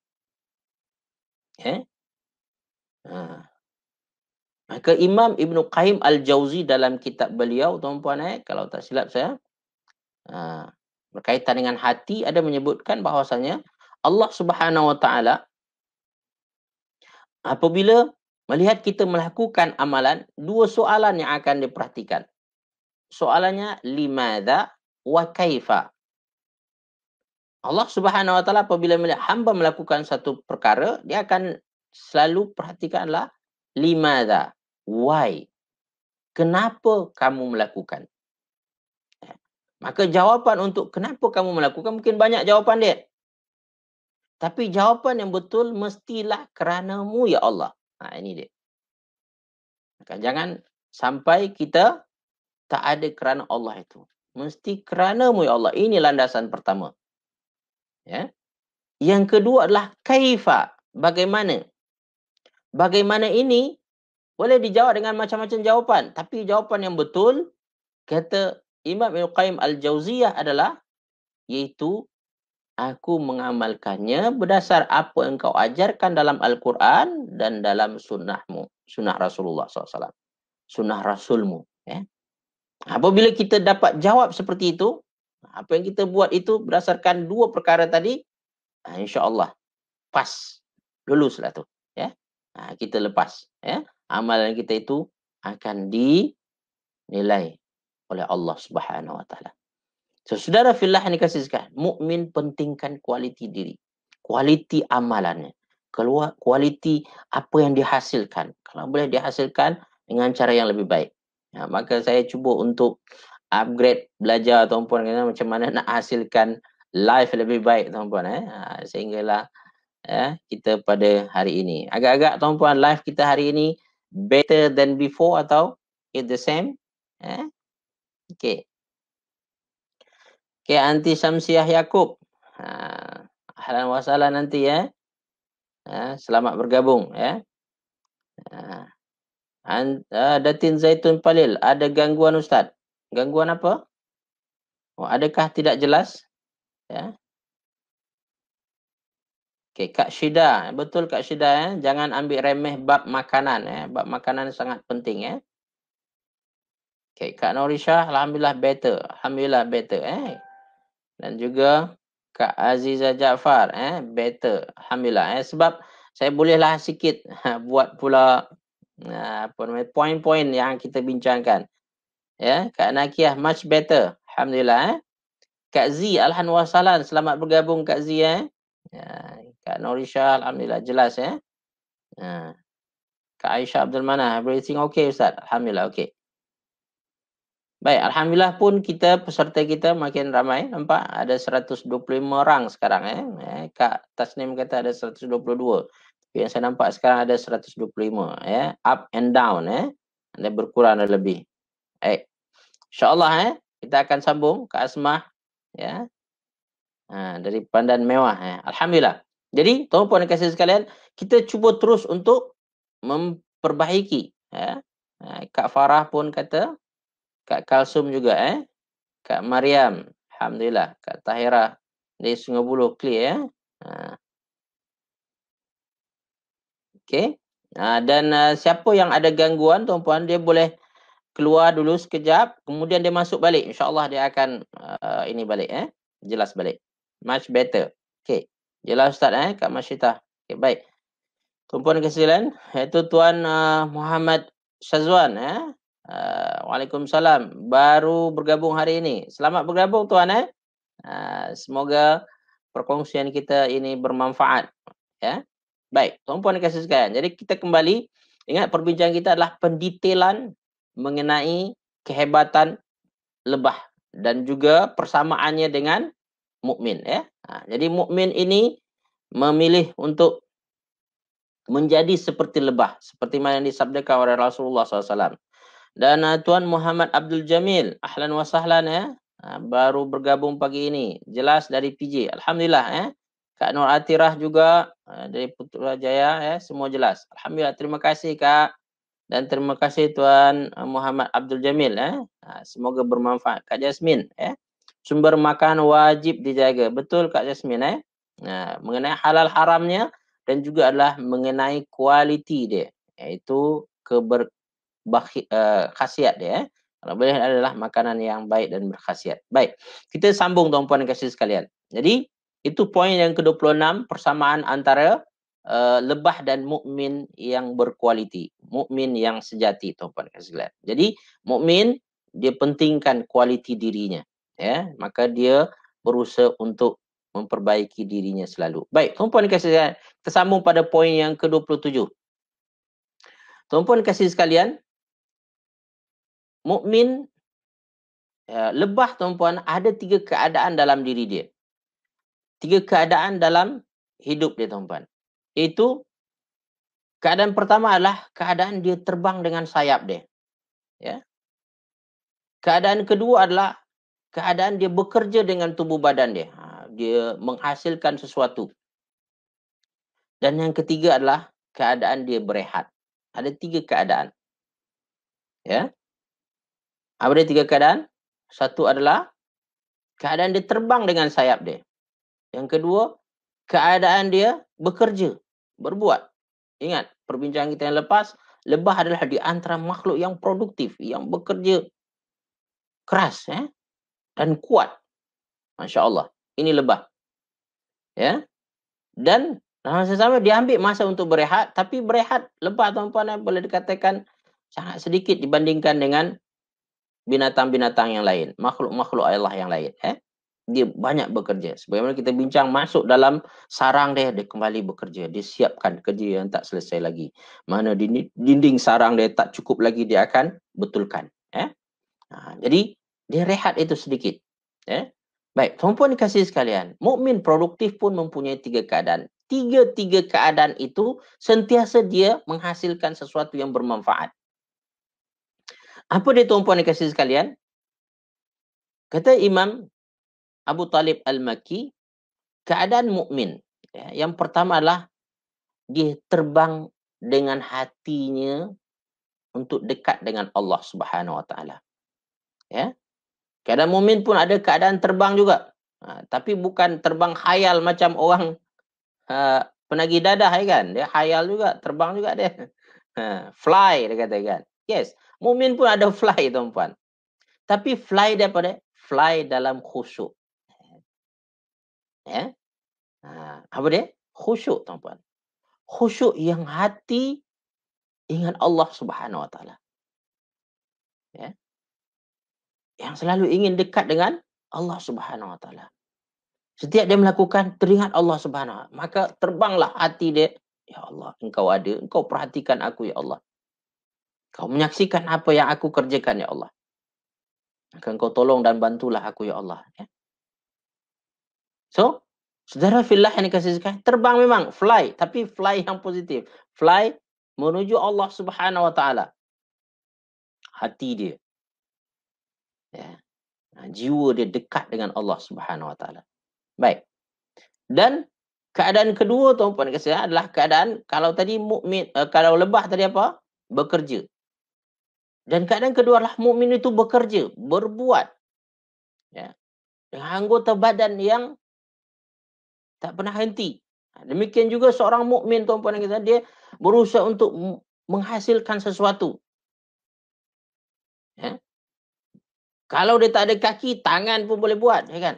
Ya. Maka Imam Ibn Qayyim Al-Jauzi dalam kitab beliau, tuan-puan, kalau tak silap saya, berkaitan dengan hati, ada menyebutkan bahawasanya Allah Subhanahu Wa Taala apabila melihat kita melakukan amalan, dua soalan yang akan diperhatikan. Soalannya limadha wa kaifa. Allah Subhanahu Wa Taala apabila melihat hamba melakukan satu perkara, dia akan selalu perhatikanlah limadha, why. Kenapa kamu melakukan? Maka jawapan untuk kenapa kamu melakukan mungkin banyak jawapan dia. Tapi jawapan yang betul mestilah kerana-Mu, ya Allah. Ini dia. Maka jangan sampai kita tak ada kerana Allah itu. Mesti kerana-Mu, ya Allah. Ini landasan pertama. Ya. Yang kedua adalah kaifa. Bagaimana? Bagaimana ini boleh dijawab dengan macam-macam jawapan. Tapi jawapan yang betul, kata Imam Ibn Qayyim Al-Jauziyah adalah, iaitu aku mengamalkannya berdasar apa yang kau ajarkan dalam Al-Quran dan dalam sunnah-Mu, sunnah Rasulullah SAW, sunnah Rasul-Mu. Ya. Apabila kita dapat jawab seperti itu, apa yang kita buat itu berdasarkan dua perkara tadi, insya-Allah pas, luluslah tu. Ya. Kita lepas. Ya. Amalan kita itu akan dinilai oleh Allah Subhanahu Wa Taala. So, saudara fillah yang dikasihkan, mukmin pentingkan kualiti diri, kualiti amalannya, kualiti apa yang dihasilkan. Kalau boleh dihasilkan dengan cara yang lebih baik. Maka saya cuba untuk upgrade belajar tuan-puan, macam mana nak hasilkan life lebih baik tuan-puan. Sehinggalah kita pada hari ini. Agak-agak tuan-puan, life kita hari ini better than before atau it's the same? Okay. Okay, Anti Syamsiah Yaakob. Ahlan wa sahlan nanti, ya. Selamat bergabung, ya. Datin Zaitun Palil, ada gangguan Ustaz? Gangguan apa? Adakah tidak jelas? Ya. Okay, Kak Syida, betul Kak Syida, jangan ambil remeh bab makanan, bab makanan sangat penting, ya. Okay, Kak Norisha, alhamdulillah better. Alhamdulillah better, Dan juga Kak Aziza Jaafar, better. Alhamdulillah, sebab saya bolehlah sikit buat pula poin-poin yang kita bincangkan. Ya, Kak Nakiah much better. Alhamdulillah, Kak Z, alhan wasalan. Selamat bergabung Kak Z ya. Kak Norisha, alhamdulillah jelas ya. Kak Aisyah Abdul Manah, everything okay Ustaz? Alhamdulillah okay. Baik, alhamdulillah pun kita peserta kita makin ramai. Nampak ada 125 orang sekarang Kak Tasnim kata ada 122. Tapi yang saya nampak sekarang ada 125 ya. Up and down Ada berkurang ada lebih. Baik. Insya-Allah kita akan sambung ke Asmah ya. Dari Pandan Mewah Alhamdulillah. Jadi, tuan-puan dan kasih sekalian, kita cuba terus untuk memperbaiki Kak Farah pun kata, Kak Kalsum juga Kak Mariam, alhamdulillah, Kak Tahira dari Sungai Buloh clear ya. Okey. Dan siapa yang ada gangguan tuan-puan dia boleh keluar dulu sekejap, kemudian dia masuk balik. Insya-Allah dia akan ini balik jelas balik. Much better. Okey. Jelas Ustaz Kak Masyitah. Okey, baik. Tuan-puan sekalian, iaitu Tuan Muhammad Syazwan Waalaikumsalam. Baru bergabung hari ini. Selamat bergabung Tuan semoga perkongsian kita ini bermanfaat ya. Baik, tuan-puan kasih sekalian. Jadi kita kembali ingat perbincangan kita adalah pendetailan mengenai kehebatan lebah dan juga persamaannya dengan mukmin ya. Jadi mukmin ini memilih untuk menjadi seperti lebah, seperti mana yang disabdakan oleh Rasulullah SAW. Dan Tuan Muhammad Abdul Jamil, ahlan wa sahlan baru bergabung pagi ini. Jelas dari PJ. Alhamdulillah Kak Nur Atirah juga dari Putrajaya semua jelas. Alhamdulillah, terima kasih Kak. Dan terima kasih Tuan Muhammad Abdul Jamil semoga bermanfaat. Kak Jasmine sumber makan wajib dijaga. Betul Kak Jasmine mengenai halal haramnya dan juga adalah mengenai kualiti dia, iaitu khasiat dia kalau boleh adalah makanan yang baik dan berkhasiat. Baik, kita sambung tuan-puan dan kasih sekalian. Jadi itu poin yang ke-26, persamaan antara lebah dan mukmin yang berkualiti, mukmin yang sejati tuan-puan dan kasih sekalian. Jadi mukmin dia pentingkan kualiti dirinya maka dia berusaha untuk memperbaiki dirinya selalu. Baik, tuan-puan dan kasih sekalian, kita sambung pada poin yang ke-27. Tuan-puan dan kasih sekalian, mukmin lebah tuan-puan ada 3 keadaan dalam diri dia. 3 keadaan dalam hidup dia tuan-puan. Itu keadaan pertama adalah keadaan dia terbang dengan sayap dia. Ya. Keadaan kedua adalah keadaan dia bekerja dengan tubuh badan dia. Dia menghasilkan sesuatu. Dan yang ketiga adalah keadaan dia berehat. Ada 3 keadaan. Ya. Apa dia 3 keadaan? Satu adalah keadaan dia terbang dengan sayap dia. Yang kedua, keadaan dia bekerja, berbuat. Ingat, perbincangan kita yang lepas, lebah adalah di antara makhluk yang produktif, yang bekerja keras dan kuat. Masya Allah. Ini lebah. Ya. Dan masa sama dia ambil masa untuk berehat, tapi berehat lebah tuan-tuan boleh dikatakan sangat sedikit dibandingkan dengan binatang-binatang yang lain, makhluk-makhluk Allah yang lain. Dia banyak bekerja. Sebagaimana kita bincang, masuk dalam sarang dia kembali bekerja. Dia siapkan kerja yang tak selesai lagi. Mana dinding sarang dia tak cukup lagi, dia akan betulkan. Jadi, dia rehat itu sedikit. Baik, tuan-puan dikasih sekalian, mukmin produktif pun mempunyai 3 keadaan. Tiga keadaan itu sentiasa dia menghasilkan sesuatu yang bermanfaat. Apa dia tuan-puan dikasih sekalian? Kata Imam Abu Talib Al-Makki, keadaan mukmin yang pertama adalah dia terbang dengan hatinya untuk dekat dengan Allah Subhanahu Wa Taala. Ya, keadaan mukmin pun ada keadaan terbang juga, tapi bukan terbang khayal macam orang penagih dadah kan? Dia khayal juga, terbang juga dia. Fly dia katakan. Yes, mukmin pun ada fly tuan-puan. Tapi fly daripada fly dalam khusyuk. Apa dia? Khusyuk tuan-puan. Khusyuk yang hati ingat Allah Subhanahu Wa Taala. Yang selalu ingin dekat dengan Allah Subhanahu wa taala. Setiap dia melakukan, teringat Allah Subhanahu wa taala. Maka terbanglah hati dia, ya Allah, engkau ada, engkau perhatikan aku ya Allah. Kau menyaksikan apa yang aku kerjakan ya Allah. Maka engkau tolong dan bantulah aku ya Allah. Ya. So, saudara fillah yang dikasih sekalian, terbang memang, fly, tapi fly yang positif. Fly menuju Allah Subhanahu wa taala. Hati dia, ya. Jiwa dia dekat dengan Allah Subhanahu wa taala. Baik. Dan keadaan kedua tuan-puan sekalian adalah keadaan kalau tadi mukmin, kalau lebah tadi apa? Bekerja. Dan keadaan kedua adalah mukmin itu bekerja, berbuat, ya. Dengan anggota badan yang tak pernah henti. Demikian juga seorang mukmin tuan-puan dan sekalian, dia berusaha untuk menghasilkan sesuatu. Ya. Kalau dia tak ada kaki, tangan pun boleh buat, ya kan?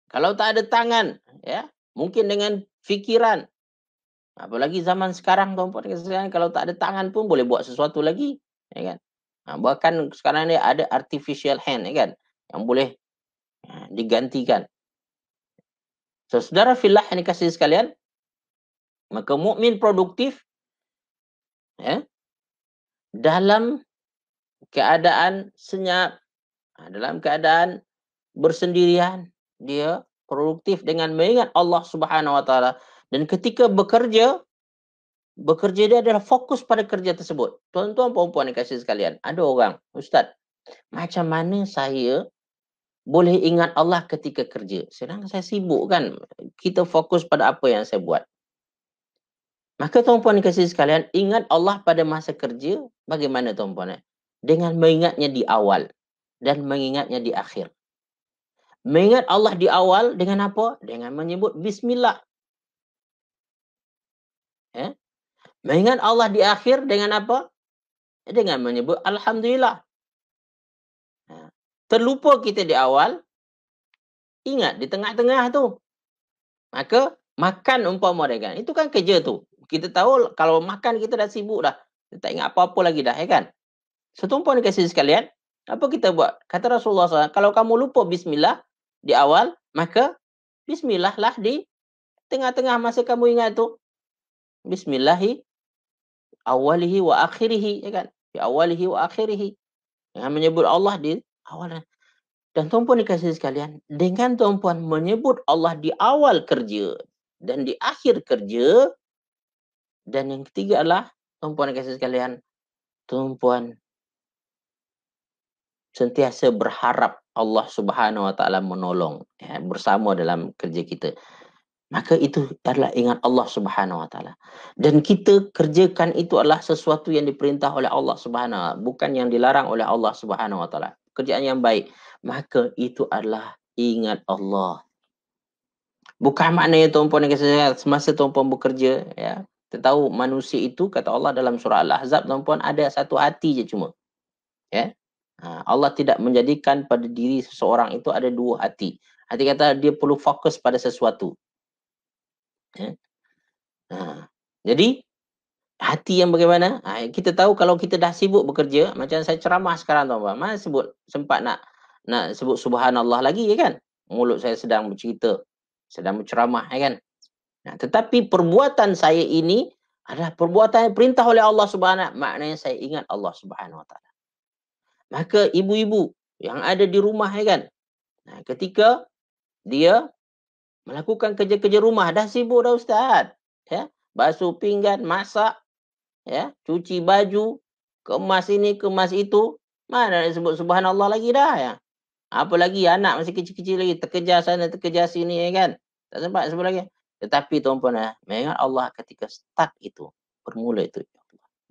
Kalau tak ada tangan, ya, mungkin dengan fikiran. Apalagi zaman sekarang tuan-puan dan sekalian, kalau tak ada tangan pun boleh buat sesuatu lagi, ya kan? Bahkan sekarang ni ada artificial hand, ya kan? Yang boleh digantikan. So, saudara fillah yang dikasihi sekalian, maka mukmin produktif, ya, dalam keadaan senyap, dalam keadaan bersendirian, dia produktif dengan mengingat Allah Subhanahu wa taala. Dan ketika bekerja dia adalah fokus pada kerja tersebut. Tuan-tuan puan-puan dikasihi sekalian, ada orang, Ustaz, macam mana saya boleh ingat Allah ketika kerja? Sedang saya sibuk kan. Kita fokus pada apa yang saya buat. Maka tuan-puan dikasihi sekalian, ingat Allah pada masa kerja, bagaimana tuan-puan? Dengan mengingatnya di awal dan mengingatnya di akhir. Mengingat Allah di awal dengan apa? Dengan menyebut bismillah. Ya? Mengingat Allah di akhir dengan apa? Dengan menyebut alhamdulillah. Terlupa kita di awal, ingat di tengah-tengah tu. Maka makan umpama dia kan. Itu kan kerja tu. Kita tahu kalau makan kita dah sibuk dah. Kita tak ingat apa-apa lagi dah, ya kan? Setumpah dikasih sekalian, apa kita buat? Kata Rasulullah SAW, kalau kamu lupa bismillah di awal, maka bismillah lah di tengah-tengah masa kamu ingat tu. Bismillahi awalihi wa akhirihi, ya kan? Di awalihi wa akhirihi. Dengan menyebut Allah di awal. Dan tuan-puan dikasih sekalian, dengan tuan-puan menyebut Allah di awal kerja dan di akhir kerja, dan yang ketiga adalah, tuan-puan dikasih sekalian, tuan-puan sentiasa berharap Allah Subhanahu wa taala menolong, ya, bersama dalam kerja kita. Maka itu adalah ingat Allah Subhanahu wa taala. Dan kita kerjakan itu adalah sesuatu yang diperintah oleh Allah Subhanahu wa taala, bukan yang dilarang oleh Allah Subhanahu wa taala. Kerjaan yang baik. Maka itu adalah ingat Allah. Bukan maknanya tuan-puan yang saya semasa tuan-puan bekerja, ya. Kita tahu manusia itu, kata Allah dalam surah Al-Ahzab, tuan-puan, ada satu hati je cuma. Ya. Allah tidak menjadikan pada diri seseorang itu ada dua hati. Hati kata dia perlu fokus pada sesuatu. Ya. Jadi hati yang bagaimana? Kita tahu kalau kita dah sibuk bekerja, macam saya ceramah sekarang tuan-tuan, mana sempat nak sebut subhanallah lagi, ya kan? Mulut saya sedang bercerita, sedang berceramah, ya kan? Tetapi perbuatan saya ini adalah perbuatan yang perintah oleh Allah Subhanahu, maknanya saya ingat Allah Subhanahu wa taala. Maka ibu-ibu yang ada di rumah, ya kan? Ketika dia melakukan kerja-kerja rumah, dah sibuk dah Ustaz, ya, basuh pinggan, masak, ya, cuci baju, kemas ini, kemas itu, mana nak sebut subhanallah lagi dah, ya. Apalagi anak masih kecil-kecil lagi, terkejar sana, terkejar sini, ya kan. Tak sempat sebut lagi. Tetapi tuan-puan, mengingat Allah ketika start itu, bermula itu,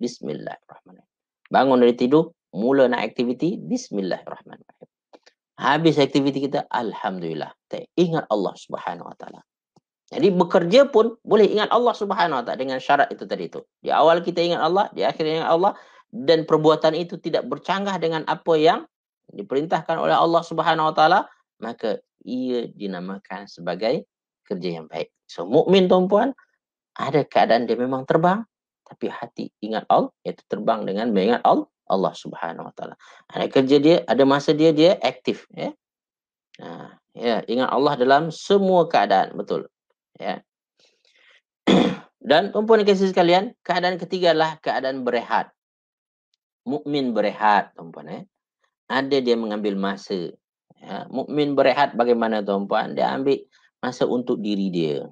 bismillahirrahmanirrahim. Bangun dari tidur, mula nak aktiviti, bismillahirrahmanirrahim. Habis aktiviti kita, alhamdulillah. Ingat Allah Subhanahu wa taala. Jadi bekerja pun boleh ingat Allah Subhanahu wa taala dengan syarat itu tadi itu. Di awal kita ingat Allah, di akhir ingat Allah, dan perbuatan itu tidak bercanggah dengan apa yang diperintahkan oleh Allah Subhanahu wa taala, maka ia dinamakan sebagai kerja yang baik. So mukmin tuan-puan, ada keadaan dia memang terbang, tapi hati ingat Allah, iaitu terbang dengan mengingat Allah Subhanahu wa taala. Ada kerja dia, ada masa dia aktif, ya. Ya, ingat Allah dalam semua keadaan, betul. Ya. Dan tuan-tuan dan kasih sekalian, keadaan ketiga adalah keadaan berehat. Mukmin berehat, tuan-tuan. Ada dia mengambil masa. Ya. Mukmin berehat bagaimana, tuan-tuan? Dia ambil masa untuk diri dia.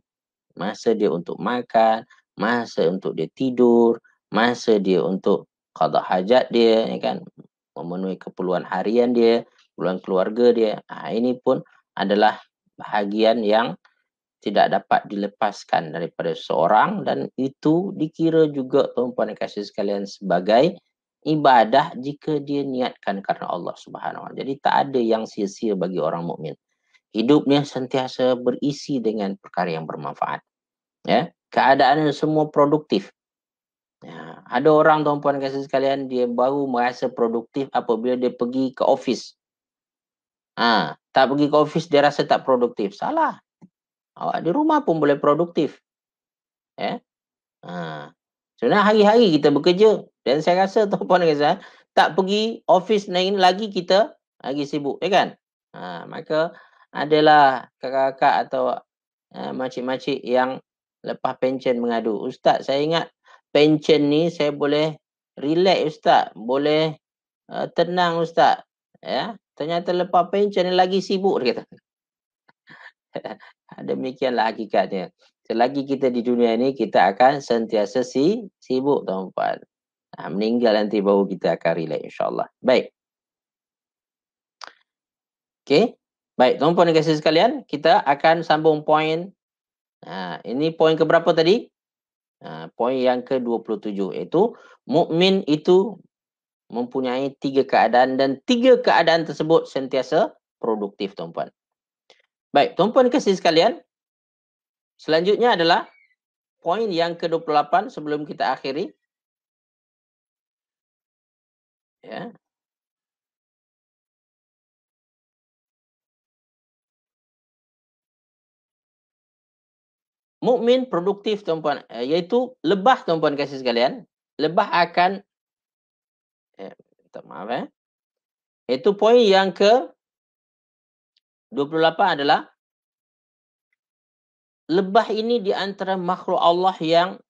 Masa dia untuk makan, masa untuk dia tidur, masa dia untuk qada hajat dia, ya kan? Memenuhi keperluan harian dia, keperluan keluarga dia. Ini pun adalah bahagian yang tidak dapat dilepaskan daripada seorang, dan itu dikira juga, tuan-tuan dan kasih sekalian, sebagai ibadah jika dia niatkan karena Allah Subhanahu Wa Taala. Jadi tak ada yang sia-sia bagi orang mukmin. Hidupnya sentiasa berisi dengan perkara yang bermanfaat. Ya, keadaannya semua produktif. Ya, ada orang, tuan-tuan dan kasih sekalian, dia baru merasa produktif apabila dia pergi ke office. Tak pergi ke office dia rasa tak produktif. Salah. Awak di rumah pun boleh produktif. Ya. Sebenarnya hari-hari kita bekerja, dan saya rasa, tuan-puan dan kawan, tak pergi office lain lagi kita lagi sibuk, ya kan? Maka adalah kakak-kakak atau makcik-makcik yang lepas pencen mengadu, "Ustaz, saya ingat pencen ni saya boleh relax, Ustaz, boleh tenang, Ustaz." Ya, ternyata lepas pencen ni lagi sibuk, dia kata. Demikianlah hakikatnya. Selagi kita di dunia ini, kita akan sentiasa sibuk, tuan-puan. Meninggal nanti baru kita akan relax, insyaAllah. Baik. Okey. Baik, tuan-puan dan kasih sekalian, kita akan sambung poin. Ini poin ke berapa tadi? Poin yang ke-27, iaitu mukmin itu mempunyai 3 keadaan, dan 3 keadaan tersebut sentiasa produktif, tuan-puan. Baik, tuan-puan dan kasih sekalian, selanjutnya adalah poin yang ke-28 sebelum kita akhiri. Ya. Mukmin produktif, tuan-puan, iaitu lebah, tuan-puan kasih sekalian. Lebah akan minta maaf. Itu poin yang ke-28 adalah lebah ini di antara makhluk Allah yang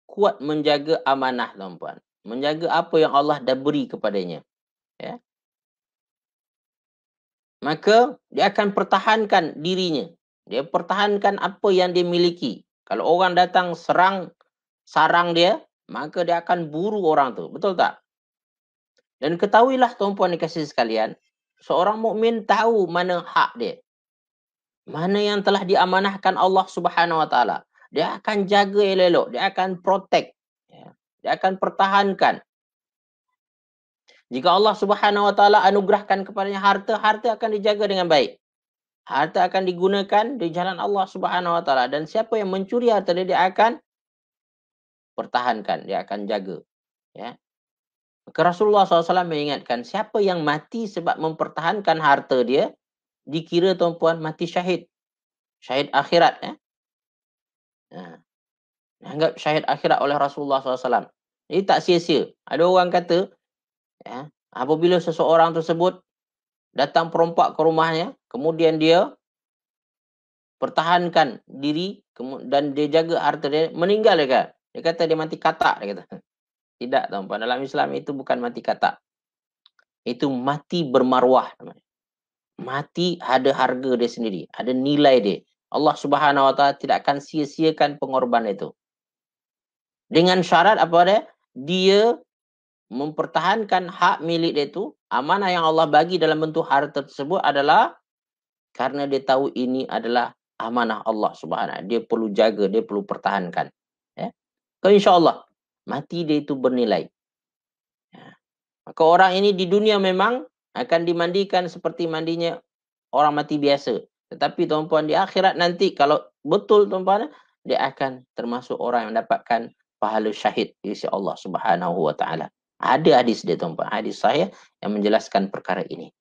kuat menjaga amanah, tuan-puan. Menjaga apa yang Allah dah beri kepadanya. Ya. Maka dia akan pertahankan dirinya. Dia pertahankan apa yang dia miliki. Kalau orang datang sarang dia, maka dia akan buru orang tu. Betul tak? Dan ketahuilah, tuan-puan dikasih sekalian, seorang mukmin tahu mana hak dia. Mana yang telah diamanahkan Allah Subhanahu Wa Taala. Dia akan jaga elok-elok, dia akan protect. Dia akan pertahankan. Jika Allah Subhanahu Wa Taala anugerahkan kepadanya harta, harta akan dijaga dengan baik. Harta akan digunakan di jalan Allah Subhanahu Wa Taala, dan siapa yang mencuri harta dia, dia akan pertahankan, dia akan jaga. Ya. Maka Rasulullah SAW mengingatkan, siapa yang mati sebab mempertahankan harta dia, dikira, tuan-puan, mati syahid. Syahid akhirat. Anggap syahid akhirat oleh Rasulullah SAW. Jadi tak sia-sia. Ada orang kata, apabila seseorang tersebut datang perompak ke rumahnya, kemudian dia pertahankan diri dan dia jaga harta dia, meninggal dia kata. Dia kata dia mati katak, dia kata. Tidak, tuan-puan. Dalam Islam itu bukan mati katak. Itu mati bermarwah. Mati ada harga dia sendiri, ada nilai dia. Allah Subhanahu Wa Taala tidak akan sia-siakan pengorbanan itu. Dengan syarat apa dia? Dia mempertahankan hak milik dia itu, amanah yang Allah bagi dalam bentuk harta tersebut adalah karena dia tahu ini adalah amanah Allah Subhanahu. Dia perlu jaga, dia perlu pertahankan. Ya. Kalau insya-Allah mati dia itu bernilai. Ya. Maka orang ini di dunia memang akan dimandikan seperti mandinya orang mati biasa. Tetapi, tuan-puan, di akhirat nanti kalau betul, tuan-puan, dia akan termasuk orang yang mendapatkan pahala syahid di sisi Allah Subhanahu Wa Taala. Ada hadis dia, tuan-puan, hadis saya yang menjelaskan perkara ini.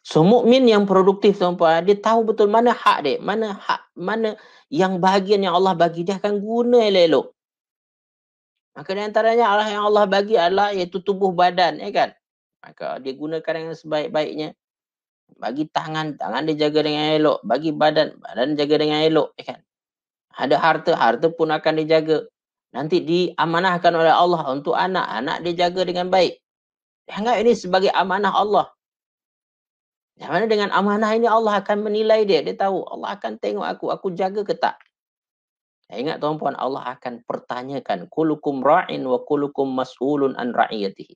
So, mukmin yang produktif, tuan-puan, dia tahu betul mana hak dia, mana yang bahagian yang Allah bagi, dia akan guna elok-elok. Maka di antaranya Allah yang Allah bagi adalah iaitu tubuh badan, ya kan? Maka dia gunakan dengan sebaik-baiknya. Bagi tangan, tangan dia jaga dengan elok. Bagi badan, badan jaga dengan elok. Kan? Ada harta, harta pun akan dijaga. Nanti diamanahkan oleh Allah untuk anak, anak dia jaga dengan baik. Anggap ini sebagai amanah Allah. Yang mana dengan amanah ini Allah akan menilai dia. Dia tahu Allah akan tengok aku jaga ke tak. Ingat tuan-puan, Allah akan pertanyakan. Kulukum ra'in wa kulukum mas'ulun an ra'iyatihi.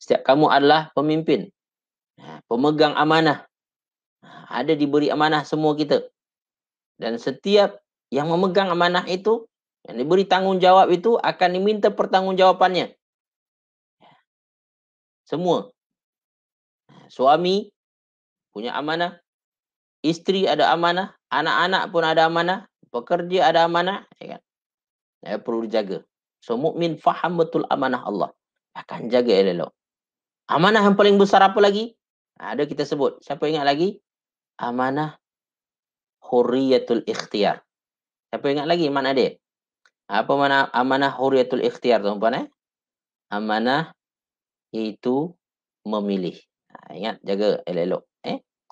Setiap kamu adalah pemimpin. Pemegang amanah. Ada diberi amanah semua kita. Dan setiap yang memegang amanah itu, yang diberi tanggungjawab itu akan diminta pertanggungjawabannya. Semua. Suami punya amanah. Isteri ada amanah. Anak-anak pun ada amanah. Pekerja ada amanah. Ya kan? Perlu dijaga. So, mukmin faham betul amanah Allah. Akan jaga elok. Amanah yang paling besar apa lagi? Ada kita sebut. Siapa ingat lagi? Amanah hurriyatul ikhtiyar. Siapa ingat lagi mana dia? Apa mana amanah hurriyatul ikhtiyar, tuan-tuan? Amanah itu memilih. Ingat, jaga elok-elok.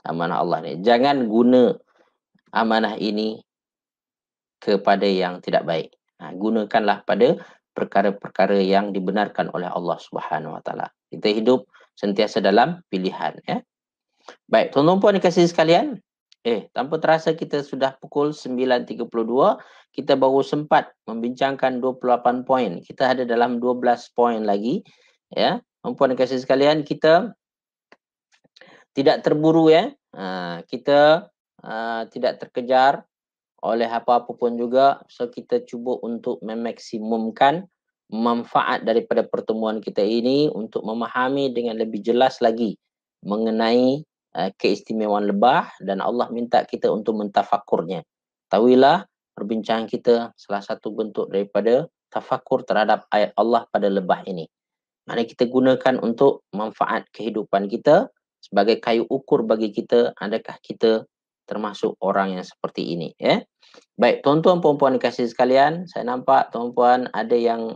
Amanah Allah ni. Jangan guna amanah ini kepada yang tidak baik. Gunakanlah pada perkara-perkara yang dibenarkan oleh Allah Subhanahu Wa Taala. Kita hidup sentiasa dalam pilihan. Ya. Baik, tuan-tuan puan dikasihi sekalian. Tanpa terasa kita sudah pukul 9.32. Kita baru sempat membincangkan 28 poin. Kita ada dalam 12 poin lagi. Ya, tuan-puan dikasihi sekalian, kita tidak terburu ya. Kita tidak terkejar oleh apa-apa pun juga. So, kita cuba untuk memaksimumkan manfaat daripada pertemuan kita ini untuk memahami dengan lebih jelas lagi mengenai keistimewaan lebah, dan Allah minta kita untuk mentafakurnya. Tahuilah perbincangan kita salah satu bentuk daripada tafakur terhadap ayat Allah pada lebah ini. Mari kita gunakan untuk manfaat kehidupan kita sebagai kayu ukur bagi kita, adakah kita termasuk orang yang seperti ini. Ya. Baik, tuan-tuan puan-puan dikasihi sekalian, saya nampak tuan-puan ada yang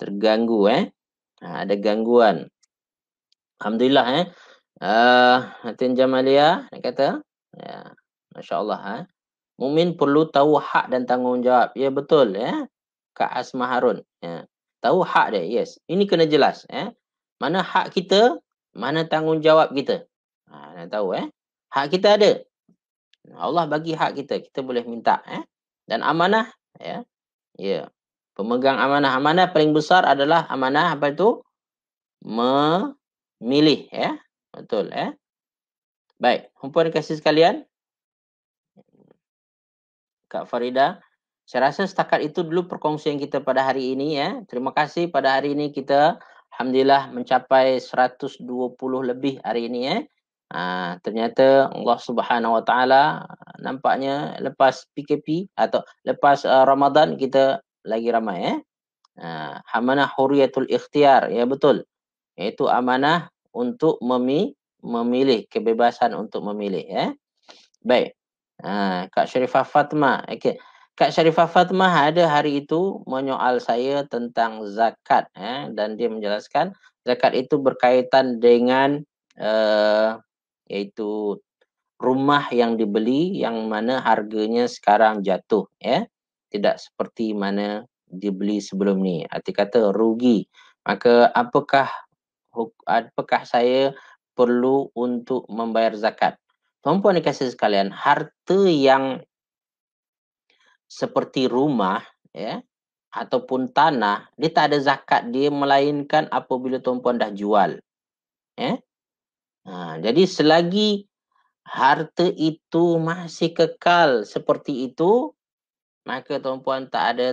terganggu. Ada gangguan. Alhamdulillah. Hatin Jamalia dia kata, ya, Masya Allah. Mukmin perlu tahu hak dan tanggungjawab. Ya, betul. Ya. Kak Asma Harun. Ya. Tahu hak dia. Yes. Ini kena jelas. Mana hak kita, mana tanggungjawab kita. Nak tahu. Hak kita ada. Allah bagi hak kita. Kita boleh minta. Dan amanah. Ya. Pemegang amanah. Amanah paling besar adalah amanah apa itu? Memilih. Ya. Betul. Baik. Puan dikasih sekalian. Kak Farida. Saya rasa setakat itu dulu perkongsian kita pada hari ini. Terima kasih pada hari ini kita alhamdulillah mencapai 120 lebih hari ini. Ternyata Allah Subhanahu Wa Taala nampaknya lepas PKP atau lepas Ramadan kita lagi ramai. Amanah hurriyatul ikhtiyar. Ya, betul. Iaitu amanah untuk memilih, kebebasan untuk memilih. Baik. Kak Syarifah Fatma. Okay. Kak Syarifah Fatmah ada hari itu menyoal saya tentang zakat. Dan dia menjelaskan zakat itu berkaitan dengan iaitu rumah yang dibeli yang mana harganya sekarang jatuh. Tidak seperti mana dibeli sebelum ni. Arti kata rugi. Maka apakah saya perlu untuk membayar zakat? Tuan-puan dikasih sekalian, harta yang seperti rumah ataupun tanah, dia tak ada zakat dia, melainkan apabila tuan-puan dah jual. Jadi selagi harta itu masih kekal seperti itu, maka tuan-puan tak ada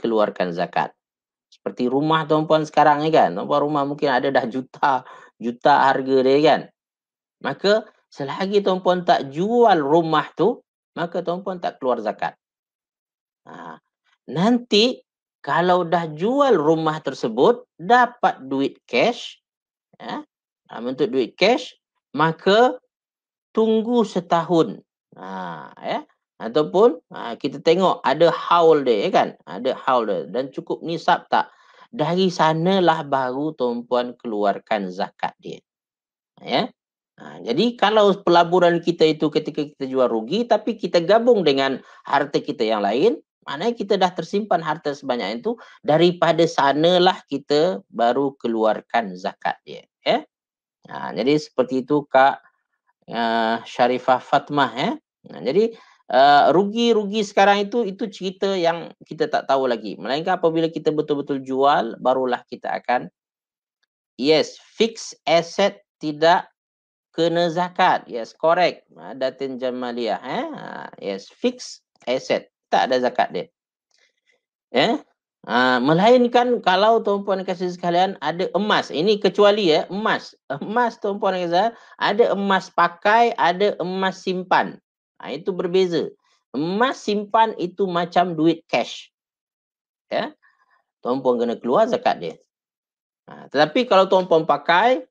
keluarkan zakat. Seperti rumah tuan-puan sekarang ni kan, tuan-puan rumah mungkin ada dah juta harga dia kan. Maka selagi tuan-puan tak jual rumah tu, maka tuan-puan tak keluar zakat. Nanti kalau dah jual rumah tersebut, dapat duit cash, bentuk duit cash, maka tunggu setahun. Ataupun kita tengok ada haul dia kan, ada haul dia dan cukup nisab tak. Dari sanalah baru tuan-puan keluarkan zakat dia. Ya. Jadi kalau pelaburan kita itu ketika kita jual rugi, tapi kita gabung dengan harta kita yang lain, maknanya kita dah tersimpan harta sebanyak itu, daripada sanalah kita baru keluarkan zakat dia. Ya. Jadi seperti itu Kak Syarifah Fatmah. Ya. Jadi rugi-rugi sekarang itu cerita yang kita tak tahu lagi. Melainkan apabila kita betul-betul jual, barulah kita akan, yes, fixed asset tidak kena zakat. Yes, correct. Datin Jamaliyah. Yes, fixed asset. Tak ada zakat dia. Melainkan kalau tuan-puan kasih sekalian ada emas. Ini kecuali emas. Emas tuan-puan kasih ada emas pakai, ada emas simpan. Itu berbeza. Emas simpan itu macam duit cash. Ya. Tuan-puan kena keluar zakat dia. Tetapi kalau tuan-puan pakai,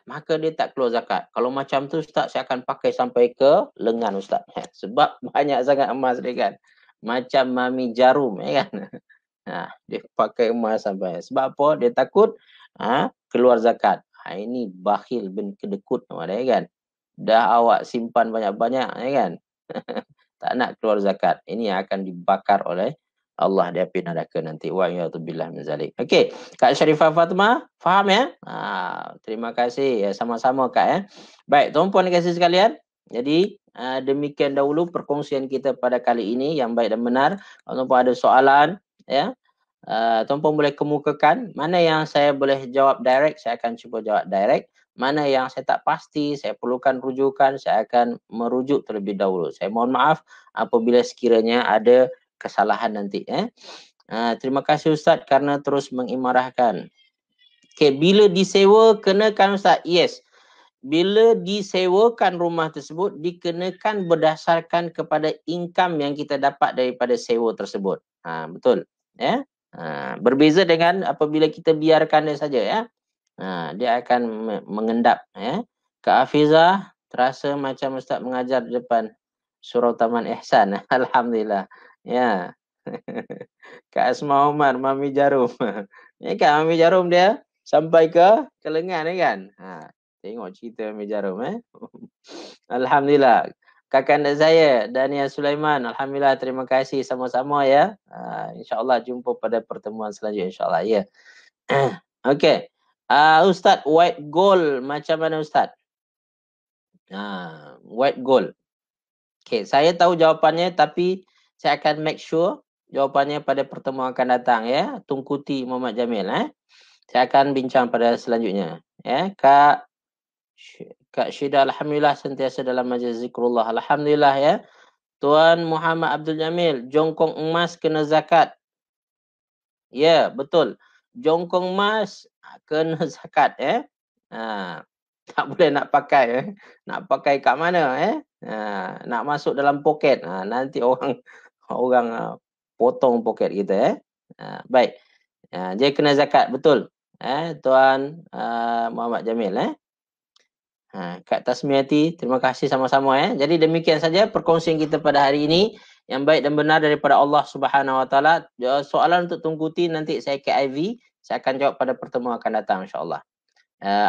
maka dia tak keluar zakat. Kalau macam tu Ustaz, saya akan pakai sampai ke lengan Ustaz. Sebab banyak sangat emas dia kan. Macam Mami Jarum kan. Dia pakai emas sampai. Sebab apa? Dia takut keluar zakat. Ini bakhil bin kedekut nama dia kan. Dah awak simpan banyak-banyak kan. Tak nak keluar zakat. Ini yang akan dibakar oleh Allah di api neraka nanti. Wa ya'udzubillah min zalik. Okey, Kak Syarifah Fatmah, faham ya? Terima kasih. Ya, sama-sama Kak ya. Baik, tuan-puan dan kasih sekalian. Jadi demikian dahulu perkongsian kita pada kali ini yang baik dan benar. Kalau tuan-puan ada soalan, ya, tuan-puan boleh kemukakan. Mana yang saya boleh jawab direct, saya akan cuba jawab direct. Mana yang saya tak pasti, saya perlukan rujukan, saya akan merujuk terlebih dahulu. Saya mohon maaf apabila sekiranya ada kesalahan nanti. Terima kasih Ustaz kerana terus mengimarahkan. Okay, bila disewa kenakan Ustaz? Yes. Bila disewakan rumah tersebut, dikenakan berdasarkan kepada income yang kita dapat daripada sewa tersebut. Betul. Ya. Berbeza dengan apabila kita biarkan dia saja ya. Dia akan mengendap ya. Kak Hafizah terasa macam Ustaz mengajar di depan Surau Taman Ihsan. Alhamdulillah. Ya. Kak Asma Omar, Mami Jarum. Ya kan Mami Jarum dia sampai ke lengan kan. Tengok cerita Mami Jarum Alhamdulillah. Kakanda saya Dania Sulaiman. Alhamdulillah, terima kasih sama-sama ya. InsyaAllah jumpa pada pertemuan selanjutnya insyaAllah ya. Okey. Ustaz, white gold macam mana Ustaz? White gold. Okey, saya tahu jawapannya tapi saya akan make sure jawapannya pada pertemuan akan datang ya. Tungkuti Muhammad Jamil Saya akan bincang pada selanjutnya. Ya, Kak Syida alhamdulillah sentiasa dalam majlis zikrullah. Alhamdulillah ya. Tuan Muhammad Abdul Jamil, jongkong emas kena zakat. Ya, betul. Jongkong emas kena zakat tak boleh nak pakai Nak pakai kat mana nak masuk dalam poket. Nanti orang potong poket kita baik. Dia kena zakat betul. Tuan Muhammad Jamil Kak Tasmiati, terima kasih sama-sama Jadi demikian saja perkongsian kita pada hari ini yang baik dan benar daripada Allah Subhanahu Wa Taala. Soalan untuk Tungkuti nanti saya ke IV, saya akan jawab pada pertemuan akan datang insya-Allah.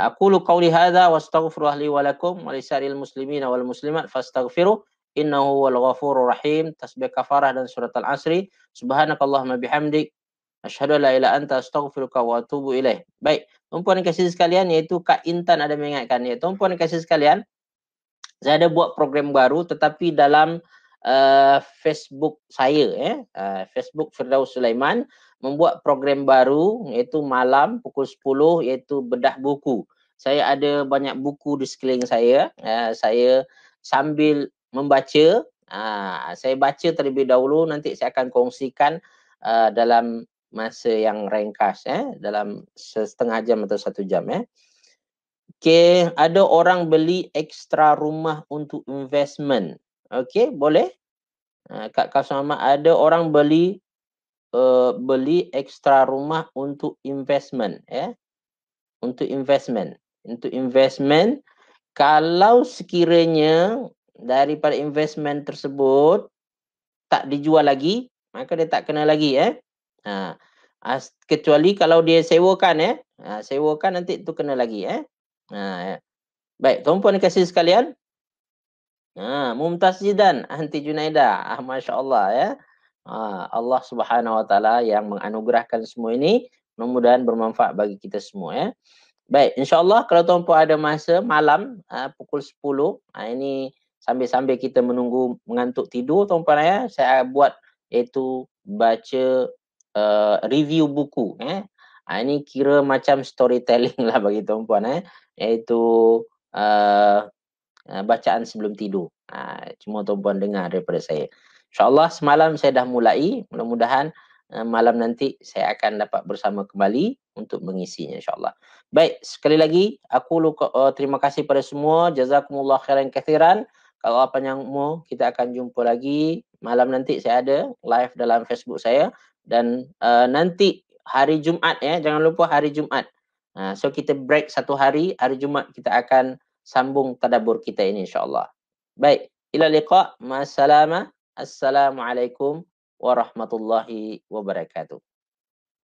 Aqulu qawli hadza wastaghfiru li wa lakum wa lisa'iril muslimina wal muslimat fastaghfiru innahu wal ghafurur rahim. Tasbih kafarah dan surat al-asri. Subhanakallahumma bihamdik asyhadu an la ilaha illa anta astaghfiruka wa atubu ilaih. Baik, tuan-puan dan kasih sekalian, iaitu Kak Intan ada mengingatkan ya. Tuan-puan dan kasih sekalian, saya ada buat program baru tetapi dalam Facebook saya Facebook Firdaus Sulaiman membuat program baru iaitu malam pukul 10 iaitu bedah buku. Saya ada banyak buku di sekeliling saya. Saya sambil membaca, saya baca terlebih dahulu, nanti saya akan kongsikan dalam masa yang ringkas dalam setengah jam atau 1 jam Okey, ada orang beli ekstra rumah untuk investment. Okey, boleh? Kak Kasama, ada orang beli ekstra rumah untuk investment Untuk investment. Untuk investment, kalau sekiranya daripada investment tersebut tak dijual lagi, maka dia tak kena lagi kecuali kalau dia sewakan sewakan nanti tu kena lagi Baik, tuan-puan dan kasih sekalian. Mumtaz Jidan, Anti Junaida. Masya Allah ya. Allah Subhanahu Wa Taala yang menganugerahkan semua ini, mudah-mudahan bermanfaat bagi kita semua ya. Baik, insyaAllah kalau tuan-puan ada masa malam pukul 10, ini sambil-sambil kita menunggu mengantuk tidur tuan-puan ya, saya buat iaitu baca review buku. Ini kira macam storytelling lah bagi tuan-puan iaitu uh, bacaan sebelum tidur. Cuma tuan-puan dengar daripada saya. InsyaAllah semalam saya dah mulai, mudah-mudahan malam nanti saya akan dapat bersama kembali untuk mengisinya insyaAllah. Baik, sekali lagi aku terima kasih pada semua. Jazakumullah khairan kathiran. Kalau apa yang mau, kita akan jumpa lagi. Malam nanti saya ada live dalam Facebook saya. Dan nanti hari Jumaat ya, jangan lupa hari Jumaat. So kita break satu hari Jumaat kita akan sambung tadabbur kita ini insyaAllah. Baik, ila liqa, ma'assalamah. Assalamualaikum warahmatullahi wabarakatuh.